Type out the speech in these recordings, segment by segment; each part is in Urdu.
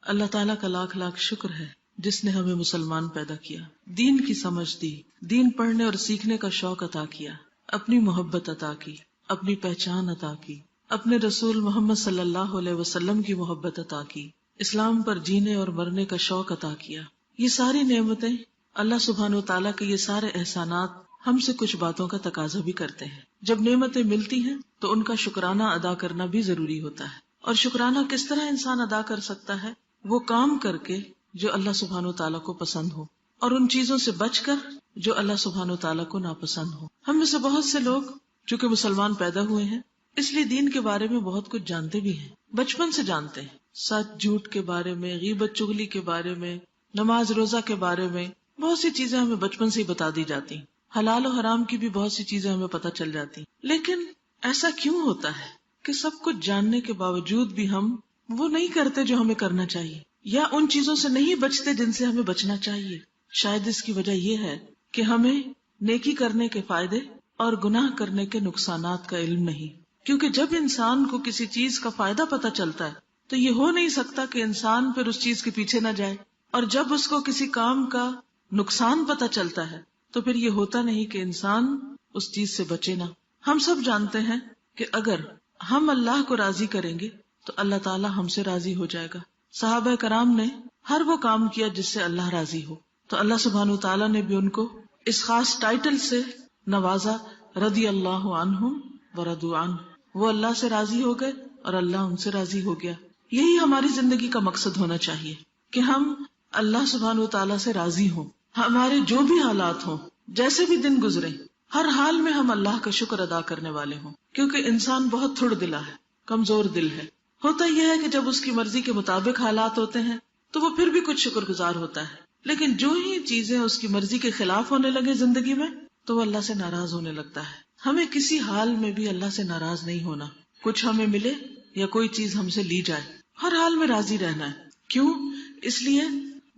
اللہ تعالیٰ کا لاکھ لاکھ شکر ہے جس نے ہمیں مسلمان پیدا کیا، دین کی سمجھ دی، دین پڑھنے اور سیکھنے کا شوق عطا کیا، اپنی محبت عطا کی، اپنی پہچان عطا کی، اپنے رسول محمد صلی اللہ علیہ وسلم کی محبت عطا کی، اسلام پر جینے اور مرنے کا شوق عطا کیا۔ یہ ساری نعمتیں اللہ سبحانہ وتعالیٰ کے یہ سارے احسانات ہم سے کچھ باتوں کا تقاضا بھی کرتے ہیں۔ جب نعمتیں ملتی ہیں تو ان کا شکرانہ ادا کرنا بھی ضروری ہوتا ہے، اور شکرانہ کس طرح انسان ادا کر سکتا ہے؟ وہ کام کر کے جو اللہ سبحانہ وتعالیٰ کو پسند ہو، اور ان چیزوں سے بچ کر جو اللہ سبحانہ وتعالیٰ کو ناپسند ہو۔ ہم میں سے بہت سے لوگ چونکہ مسلمان پیدا ہوئے ہیں اس لیے دین کے بارے میں بہت کچھ جانتے بھی ہیں، بچپن سے جانتے ہیں، سچ جھوٹ کے بارے میں، غیبت چغلی کے بارے میں، نماز روزہ کے بارے میں، بہت سی چیزیں ہمیں بچپن سے ہی بتا دی جاتی ہیں، حلال و حرام کی بھی بہت سی چیزیں ہمیں پتہ چل جاتی ہیں۔ لیکن ایسا کیوں ہوتا ہے کہ سب کچھ جاننے کے باوجود بھی ہم وہ نہیں کرتے جو ہمیں کرنا چاہیے، یا ان چیزوں سے نہیں بچتے جن سے ہمیں بچنا چاہیے؟ شاید اس کی وجہ یہ ہے کہ ہمیں نیکی کرنے کے فائدے اور گناہ کرنے کے نقصانات کا علم نہیں، کیونکہ جب انسان کو کسی چیز کا فائدہ پتہ چلتا ہے تو یہ ہو نہیں سکتا کہ انسان پھر اس چیز کے پیچھے نہ جائے، اور جب اس کو کسی کام کا نقصان پتہ چلتا ہے تو پھر یہ ہوتا نہیں کہ انسان اس چیز سے بچے نہ۔ ہم سب جانتے ہیں کہ اگر ہم اللہ کو راضی کریں گے تو اللہ تعالی ہم سے راضی ہو جائے گا۔ صحابہ کرام نے ہر وہ کام کیا جس سے اللہ راضی ہو، تو اللہ سبحانہ وتعالیٰ نے بھی ان کو اس خاص ٹائٹل سے نوازا، رضی اللہ عنہم ورضوا عنہ، وہ اللہ سے راضی ہو گئے اور اللہ ان سے راضی ہو گیا۔ یہی ہماری زندگی کا مقصد ہونا چاہیے کہ ہم اللہ سبحانہ وتعالیٰ سے راضی ہوں، ہمارے جو بھی حالات ہوں، جیسے بھی دن گزرے، ہر حال میں ہم اللہ کا شکر ادا کرنے والے ہوں، کیونکہ انسان بہت تھوڑ دلا ہے، کمزور دل ہے۔ ہوتا یہ ہے کہ جب اس کی مرضی کے مطابق حالات ہوتے ہیں تو وہ پھر بھی کچھ شکر گزار ہوتا ہے، لیکن جو ہی چیزیں اس کی مرضی کے خلاف ہونے لگے زندگی میں تو وہ اللہ سے ناراض ہونے لگتا ہے۔ ہمیں کسی حال میں بھی اللہ سے ناراض نہیں ہونا، کچھ ہمیں ملے یا کوئی چیز ہم سے لی جائے، ہر حال میں راضی رہنا ہے۔ کیوں؟ اس لیے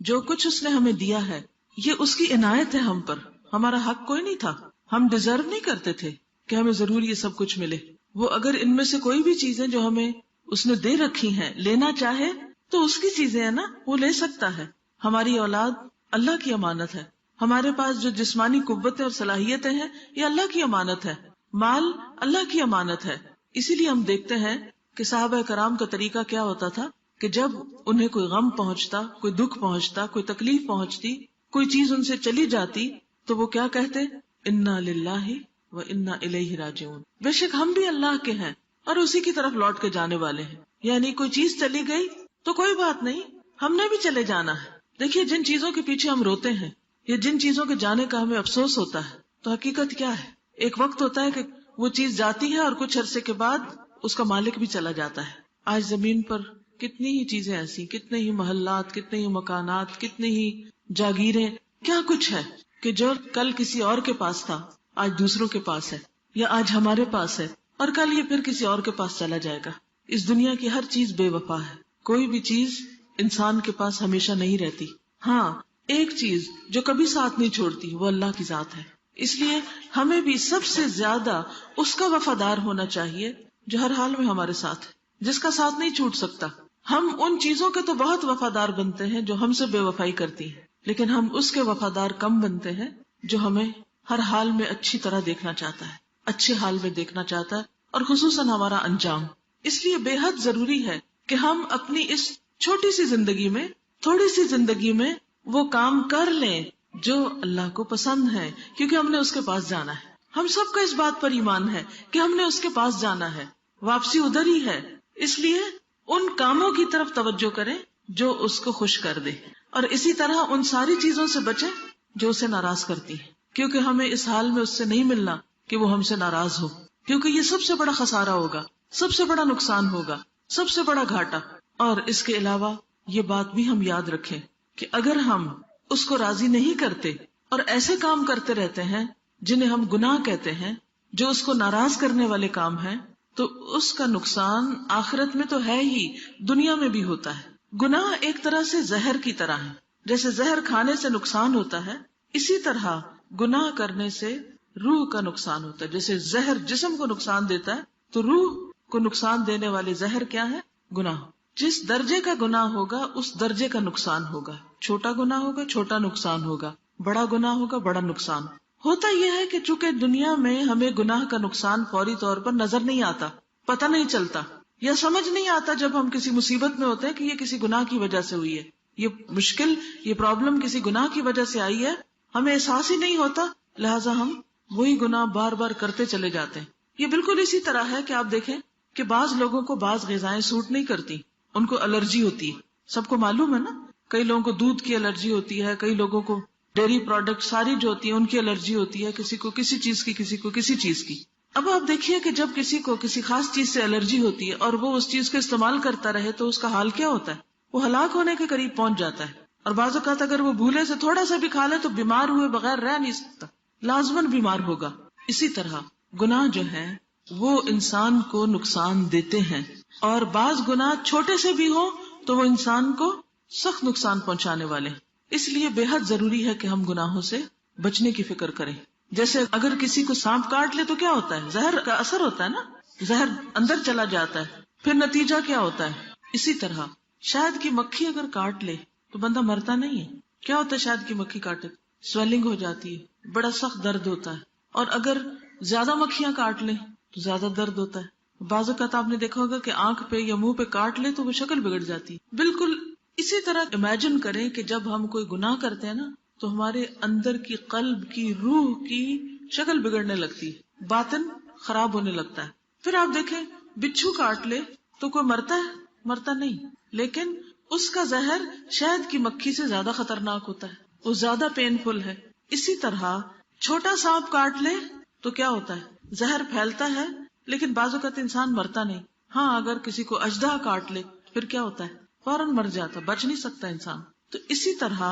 جو کچھ اس نے ہمیں دیا ہے یہ اس کی عنایت ہے ہم پر، ہمارا حق کوئی نہیں تھا، ہم ڈیزرو نہیں کرتے تھے کہ ہمیں ضرور یہ سب کچھ ملے۔ وہ اگر ان میں سے کوئی بھی چیزیں جو ہمیں اس نے دے رکھی ہیں لینا چاہے تو اس کی چیزیں ہیں نا، وہ لے سکتا ہے۔ ہماری اولاد اللہ کی امانت ہے، ہمارے پاس جو جسمانی قوتیں اور صلاحیتیں ہیں یہ اللہ کی امانت ہے، مال اللہ کی امانت ہے۔ اسی لیے ہم دیکھتے ہیں کہ صحابہ کرام کا طریقہ کیا ہوتا تھا کہ جب انہیں کوئی غم پہنچتا، کوئی دکھ پہنچتا، کوئی تکلیف پہنچتی، کوئی چیز ان سے چلی جاتی تو وہ کیا کہتے؟ انا للہ و انا الیہ راجعون، بے شک ہم بھی اللہ کے ہیں اور اسی کی طرف لوٹ کے جانے والے ہیں۔ یعنی کوئی چیز چلی گئی تو کوئی بات نہیں، ہم نے بھی چلے جانا ہے۔ دیکھیے جن چیزوں کے پیچھے ہم روتے ہیں یا جن چیزوں کے جانے کا ہمیں افسوس ہوتا ہے تو حقیقت کیا ہے؟ ایک وقت ہوتا ہے کہ وہ چیز جاتی ہے اور کچھ عرصے کے بعد اس کا مالک بھی چلا جاتا ہے۔ آج زمین پر کتنی ہی چیزیں ایسی، کتنے ہی محلات، کتنے ہی مکانات، کتنی ہی جاگیریں، کیا کچھ ہے کہ جو کل کسی اور کے پاس تھا آج دوسروں کے پاس ہے، یا آج ہمارے پاس ہے اور کل یہ پھر کسی اور کے پاس چلا جائے گا۔ اس دنیا کی ہر چیز بے وفا ہے، کوئی بھی چیز انسان کے پاس ہمیشہ نہیں رہتی۔ ہاں، ایک چیز جو کبھی ساتھ نہیں چھوڑتی وہ اللہ کی ذات ہے۔ اس لیے ہمیں بھی سب سے زیادہ اس کا وفادار ہونا چاہیے جو ہر حال میں ہمارے ساتھ ہے، جس کا ساتھ نہیں چھوٹ سکتا۔ ہم ان چیزوں کے تو بہت وفادار بنتے ہیں جو ہم سے بے وفائی کرتی ہیں، لیکن ہم اس کے وفادار کم بنتے ہیں جو ہمیں ہر حال میں اچھی طرح دیکھنا چاہتا ہے، اچھے حال میں دیکھنا چاہتا ہے، اور خصوصاً ہمارا انجام۔ اس لیے بے حد ضروری ہے کہ ہم اپنی اس چھوٹی سی زندگی میں، تھوڑی سی زندگی میں وہ کام کر لیں جو اللہ کو پسند ہے، کیونکہ ہم نے اس کے پاس جانا ہے۔ ہم سب کا اس بات پر ایمان ہے کہ ہم نے اس کے پاس جانا ہے، واپسی ادھر ہی ہے۔ اس لیے ان کاموں کی طرف توجہ کریں جو اس کو خوش کر دے، اور اسی طرح ان ساری چیزوں سے بچیں جو اسے ناراض کرتی ہیں، کیونکہ ہمیں اس حال میں اس سے نہیں ملنا کہ وہ ہم سے ناراض ہو، کیونکہ یہ سب سے بڑا خسارہ ہوگا، سب سے بڑا نقصان ہوگا، سب سے بڑا گھاٹا۔ اور اس کے علاوہ یہ بات بھی ہم یاد رکھیں کہ اگر ہم اس کو راضی نہیں کرتے اور ایسے کام کرتے رہتے ہیں جنہیں ہم گناہ کہتے ہیں، جو اس کو ناراض کرنے والے کام ہیں، تو اس کا نقصان آخرت میں تو ہے ہی، دنیا میں بھی ہوتا ہے۔ گناہ ایک طرح سے زہر کی طرح ہے، جیسے زہر کھانے سے نقصان ہوتا ہے، اسی طرح گناہ کرنے سے روح کا نقصان ہوتا ہے۔ جیسے زہر جسم کو نقصان دیتا ہے تو روح کو نقصان دینے والے زہر کیا ہے؟ گناہ۔ جس درجے کا گناہ ہوگا اس درجے کا نقصان ہوگا. چھوٹا گناہ ہوگا چھوٹا نقصان ہوگا، بڑا گناہ ہوگا بڑا نقصان. ہوتا یہ ہے کہ چونکہ دنیا میں ہمیں گناہ کا نقصان فوری طور پر نظر نہیں آتا، پتہ نہیں چلتا، یا سمجھ نہیں آتا جب ہم کسی مصیبت میں ہوتے ہیں کہ یہ کسی گناہ کی وجہ سے ہوئی ہے، یہ مشکل، یہ پرابلم کسی گناہ کی وجہ سے آئی ہے، ہمیں احساس ہی نہیں ہوتا، لہٰذا ہم وہی گناہ بار بار کرتے چلے جاتے ہیں. یہ بالکل اسی طرح ہے کہ آپ دیکھیں کہ بعض لوگوں کو بعض غذائیں سوٹ نہیں کرتی، ان کو الرجی ہوتی ہے. سب کو معلوم ہے نا، کئی لوگوں کو دودھ کی الرجی ہوتی ہے، کئی لوگوں کو ڈیری پروڈکٹ ساری جو ہوتی ہیں ان کی الرجی ہوتی ہے، کسی کو کسی چیز کی، کسی کو کسی چیز کی. اب آپ دیکھیے کہ جب کسی کو کسی خاص چیز سے الرجی ہوتی ہے اور وہ اس چیز کو استعمال کرتا رہے تو اس کا حال کیا ہوتا ہے؟ وہ ہلاک ہونے کے قریب پہنچ جاتا ہے. اور بعض اوقات اگر وہ بھولے سے تھوڑا سا بھی کھا لے تو بیمار ہوئے بغیر رہ نہیں سکتا، لازماً بیمار ہوگا. اسی طرح گناہ جو ہیں وہ انسان کو نقصان دیتے ہیں، اور بعض گناہ چھوٹے سے بھی ہوں تو وہ انسان کو سخت نقصان پہنچانے والے ہیں. اس لیے بے حد ضروری ہے کہ ہم گناہوں سے بچنے کی فکر کریں. جیسے اگر کسی کو سانپ کاٹ لے تو کیا ہوتا ہے؟ زہر کا اثر ہوتا ہے نا، زہر اندر چلا جاتا ہے، پھر نتیجہ کیا ہوتا ہے؟ اسی طرح شہد کی مکھی اگر کاٹ لے تو بندہ مرتا نہیں ہے. کیا ہوتا ہے شہد کی مکھی کاٹے؟ سویلنگ ہو جاتی ہے، بڑا سخت درد ہوتا ہے. اور اگر زیادہ مکھیاں کاٹ لیں تو زیادہ درد ہوتا ہے. بعض اوقات آپ نے دیکھا ہوگا کہ آنکھ پہ یا منہ پہ کاٹ لے تو وہ شکل بگڑ جاتی ہے. بالکل اسی طرح امیجن کریں کہ جب ہم کوئی گناہ کرتے ہیں نا تو ہمارے اندر کی قلب کی روح کی شکل بگڑنے لگتی ہے، باطن خراب ہونے لگتا ہے. پھر آپ دیکھیں بچھو کاٹ لے تو کوئی مرتا ہے؟ مرتا نہیں، لیکن اس کا زہر شہد کی مکھی سے زیادہ خطرناک ہوتا ہے، وہ زیادہ پین فل ہے. اسی طرح چھوٹا سانپ کاٹ لے تو کیا ہوتا ہے؟ زہر پھیلتا ہے لیکن بعض اوقات انسان مرتا نہیں. ہاں اگر کسی کو اژدہا کاٹ لے پھر کیا ہوتا ہے؟ فوراً مر جاتا، بچ نہیں سکتا انسان. تو اسی طرح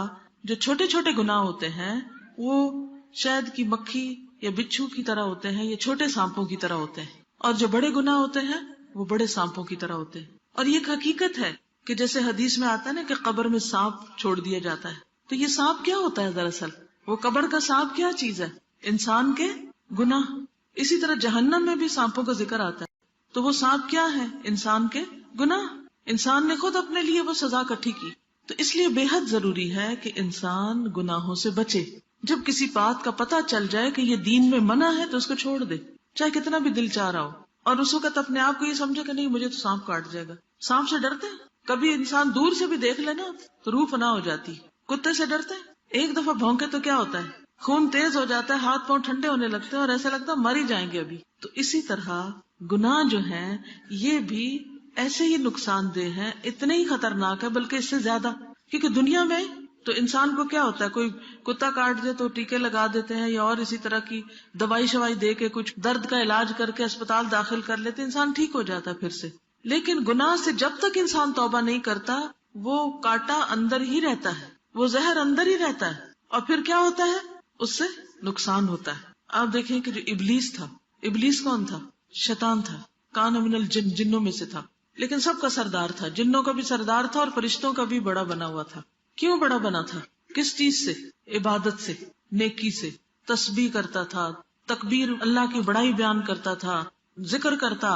جو چھوٹے چھوٹے گناہ ہوتے ہیں وہ شہد کی مکھی یا بچھو کی طرح ہوتے ہیں یا چھوٹے سانپوں کی طرح ہوتے ہیں، اور جو بڑے گناہ ہوتے ہیں وہ بڑے سانپوں کی طرح ہوتے ہیں. اور یہ ایک حقیقت ہے کہ جیسے حدیث میں آتا ہے نا کہ قبر میں سانپ چھوڑ دیا جاتا ہے، تو یہ سانپ کیا ہوتا ہے؟ دراصل وہ قبر کا سانپ کیا چیز ہے؟ انسان کے گناہ. اسی طرح جہنم میں بھی سانپوں کا ذکر آتا ہے، تو وہ سانپ کیا ہے؟ انسان کے گناہ. انسان نے خود اپنے لیے وہ سزا اکٹھی کی. تو اس لیے بے حد ضروری ہے کہ انسان گناہوں سے بچے. جب کسی بات کا پتہ چل جائے کہ یہ دین میں منع ہے تو اس کو چھوڑ دے، چاہے کتنا بھی دل چاہ رہا ہو. اور اس وقت اپنے آپ کو یہ سمجھے کہ نہیں مجھے تو سانپ کاٹ جائے گا. سانپ سے ڈرتے ہیں؟ کبھی انسان دور سے بھی دیکھ لینا تو روح فنا ہو جاتی. کتے سے ڈرتے ہیں؟ ایک دفعہ بھونکے تو کیا ہوتا ہے؟ خون تیز ہو جاتا ہے، ہاتھ پاؤں ٹھنڈے ہونے لگتے ہیں اور ایسا لگتا ہے مر ہی جائیں گے ابھی. تو اسی طرح گناہ جو ہیں یہ بھی ایسے ہی نقصان دہ ہیں، اتنے ہی خطرناک ہے بلکہ اس سے زیادہ. کیونکہ دنیا میں تو انسان کو کیا ہوتا ہے، کوئی کتا کاٹ دے تو ٹیکے لگا دیتے ہیں یا اور اسی طرح کی دوائی شوائی دے کے کچھ درد کا علاج کر کے اسپتال داخل کر لیتے، انسان ٹھیک ہو جاتا ہے پھر سے. لیکن گناہ سے جب تک انسان توبہ نہیں کرتا وہ کاٹا اندر ہی رہتا ہے، وہ زہر اندر ہی رہتا ہے، اور پھر کیا ہوتا ہے؟ اس سے نقصان ہوتا ہے. آپ دیکھیں کہ جو ابلیس تھا، ابلیس کون تھا؟ شیطان تھا. کان من الجن، جنوں میں سے تھا، لیکن سب کا سردار تھا. جنوں کا بھی سردار تھا اور فرشتوں کا بھی بڑا بنا ہوا تھا. کیوں بڑا بنا تھا؟ کس چیز سے؟ عبادت سے، نیکی سے. تسبیح کرتا تھا، تکبیر، اللہ کی بڑائی بیان کرتا تھا، ذکر کرتا،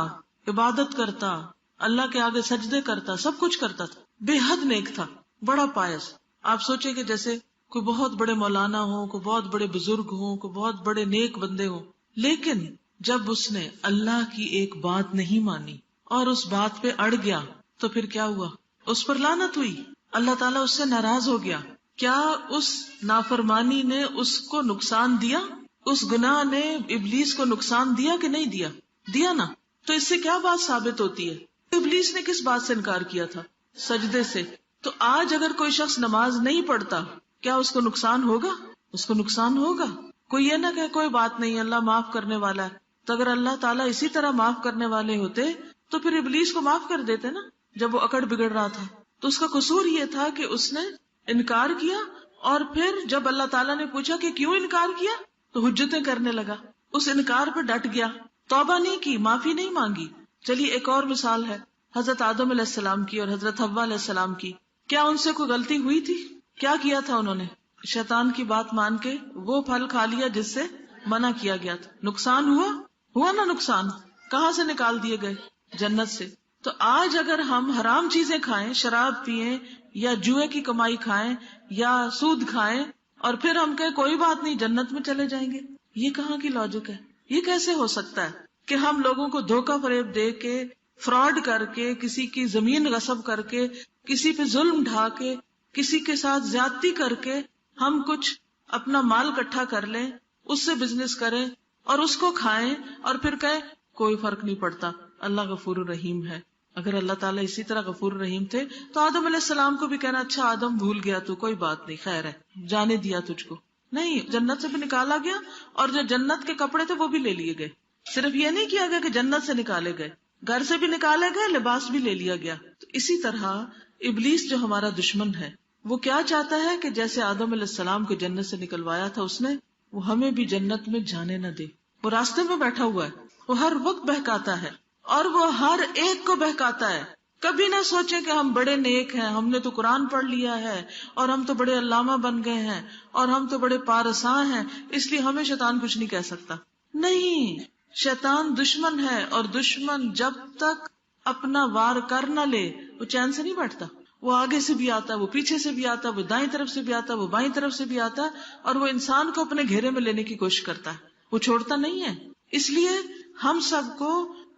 عبادت کرتا، اللہ کے آگے سجدے کرتا، سب کچھ کرتا تھا. بے حد نیک تھا، بڑا پائس. آپ سوچیں کہ جیسے کوئی بہت بڑے مولانا ہوں، کوئی بہت بڑے بزرگ ہوں، کوئی بہت بڑے نیک بندے ہوں، لیکن جب اس نے اللہ کی ایک بات نہیں مانی اور اس بات پہ اڑ گیا تو پھر کیا ہوا؟ اس پر لعنت ہوئی، اللہ تعالیٰ اس سے ناراض ہو گیا. کیا اس نافرمانی نے اس کو نقصان دیا؟ اس گناہ نے ابلیس کو نقصان دیا کہ نہیں دیا؟ دیا نا. تو اس سے کیا بات ثابت ہوتی ہے؟ ابلیس نے کس بات سے انکار کیا تھا؟ سجدے سے. تو آج اگر کوئی شخص نماز نہیں پڑھتا کیا اس کو نقصان ہوگا؟ اس کو نقصان ہوگا. کوئی یہ نہ کہ کوئی بات نہیں اللہ معاف کرنے والا ہے. تو اگر اللہ تعالیٰ اسی طرح معاف کرنے والے ہوتے تو پھر ابلیس کو معاف کر دیتے نا جب وہ اکڑ بگڑ رہا تھا. تو اس کا قصور یہ تھا کہ اس نے انکار کیا، اور پھر جب اللہ تعالیٰ نے پوچھا کہ کیوں انکار کیا تو حجتیں کرنے لگا. اس انکار پہ ڈٹ گیا، توبہ نہیں کی، معافی نہیں مانگی. چلیے ایک اور مثال ہے حضرت آدم علیہ السلام کی اور حضرت حوا علیہ السلام کی. کیا ان سے کوئی غلطی ہوئی تھی؟ کیا کیا تھا انہوں نے؟ شیطان کی بات مان کے وہ پھل کھا لیا جس سے منع کیا گیا تھا. نقصان ہوا نا نقصان. کہاں سے نکال دیے گئے؟ جنت سے. تو آج اگر ہم حرام چیزیں کھائیں، شراب پیئیں یا جوئے کی کمائی کھائیں یا سود کھائیں اور پھر ہم کہیں کوئی بات نہیں جنت میں چلے جائیں گے، یہ کہاں کی لاجک ہے؟ یہ کیسے ہو سکتا ہے کہ ہم لوگوں کو دھوکہ فریب دے کے، فراڈ کر کے، کسی کی زمین غصب کر کے، کسی پہ ظلم ڈھا کے، کسی کے ساتھ زیادتی کر کے ہم کچھ اپنا مال اکٹھا کر لیں، اس سے بزنس کریں اور اس کو کھائیں اور پھر کہیں کوئی فرق نہیں پڑتا، اللہ غفور الرحیم ہے۔ اگر اللہ تعالیٰ اسی طرح غفور الرحیم تھے تو آدم علیہ السلام کو بھی کہنا اچھا آدم بھول گیا تو کوئی بات نہیں، خیر ہے، جانے دیا تجھ کو۔ نہیں، جنت سے بھی نکالا گیا اور جو جنت کے کپڑے تھے وہ بھی لے لیے گئے۔ صرف یہ نہیں کیا گیا کہ جنت سے نکالے گئے، گھر سے بھی نکالے گئے، لباس بھی لے لیا گیا۔ تو اسی طرح ابلیس جو ہمارا دشمن ہے وہ کیا چاہتا ہے کہ جیسے آدم علیہ السلام کو جنت سے نکلوایا تھا اس نے، وہ ہمیں بھی جنت میں جانے نہ دے۔ وہ راستے میں بیٹھا ہوا ہے، وہ ہر وقت بہکاتا ہے اور وہ ہر ایک کو بہکاتا ہے۔ کبھی نہ سوچیں کہ ہم بڑے نیک ہیں، ہم نے تو قرآن پڑھ لیا ہے اور ہم تو بڑے علامہ بن گئے ہیں اور ہم تو بڑے پارساں ہیں، اس لیے ہمیں شیطان کچھ نہیں کہہ سکتا۔ نہیں، شیطان دشمن ہے اور دشمن جب تک اپنا وار کر نہ لے وہ چین سے نہیں بیٹھتا۔ وہ آگے سے بھی آتا ہے، وہ پیچھے سے بھی آتا ہے، وہ دائیں طرف سے بھی آتا ہے، وہ بائیں طرف سے بھی آتا ہے اور وہ انسان کو اپنے گھیرے میں لینے کی کوشش کرتا ہے، وہ چھوڑتا نہیں ہے۔ اس لیے ہم سب کو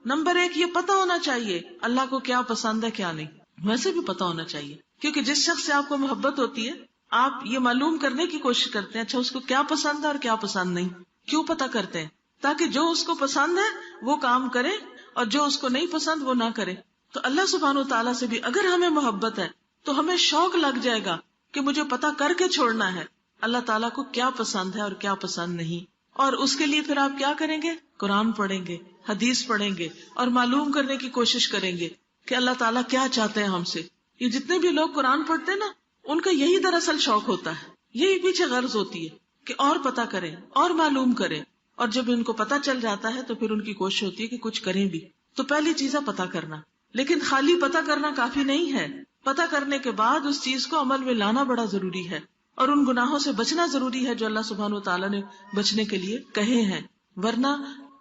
نمبر 1 یہ پتا ہونا چاہیے اللہ کو کیا پسند ہے کیا نہیں، ویسے بھی پتا ہونا چاہیے، کیونکہ جس شخص سے آپ کو محبت ہوتی ہے آپ یہ معلوم کرنے کی کوشش کرتے ہیں اچھا اس کو کیا پسند ہے اور کیا پسند نہیں۔ کیوں پتا کرتے ہیں؟ تاکہ جو اس کو پسند ہے وہ کام کرے اور جو اس کو نہیں پسند وہ نہ کرے۔ تو اللہ سبحانہ وتعالیٰ سے بھی اگر ہمیں محبت ہے تو ہمیں شوق لگ جائے گا کہ مجھے پتا کر کے چھوڑنا ہے اللہ تعالیٰ کو کیا پسند ہے اور کیا پسند نہیں، اور اس کے لیے پھر آپ کیا کریں گے؟ قرآن پڑھیں گے، حدیث پڑھیں گے اور معلوم کرنے کی کوشش کریں گے کہ اللہ تعالیٰ کیا چاہتے ہیں ہم سے۔ یہ جتنے بھی لوگ قرآن پڑھتے ہیں نا ان کا یہی دراصل شوق ہوتا ہے، یہی پیچھے غرض ہوتی ہے کہ اور پتا کریں اور معلوم کریں، اور جب ان کو پتا چل جاتا ہے تو پھر ان کی کوشش ہوتی ہے کہ کچھ کریں بھی۔ تو پہلی چیز ہے پتا کرنا، لیکن خالی پتا کرنا کافی نہیں ہے، پتا کرنے کے بعد اس چیز کو عمل میں لانا بڑا ضروری ہے اور ان گناہوں سے بچنا ضروری ہے جو اللہ سبحانہ وتعالیٰ نے بچنے کے لیے کہے ہیں، ورنہ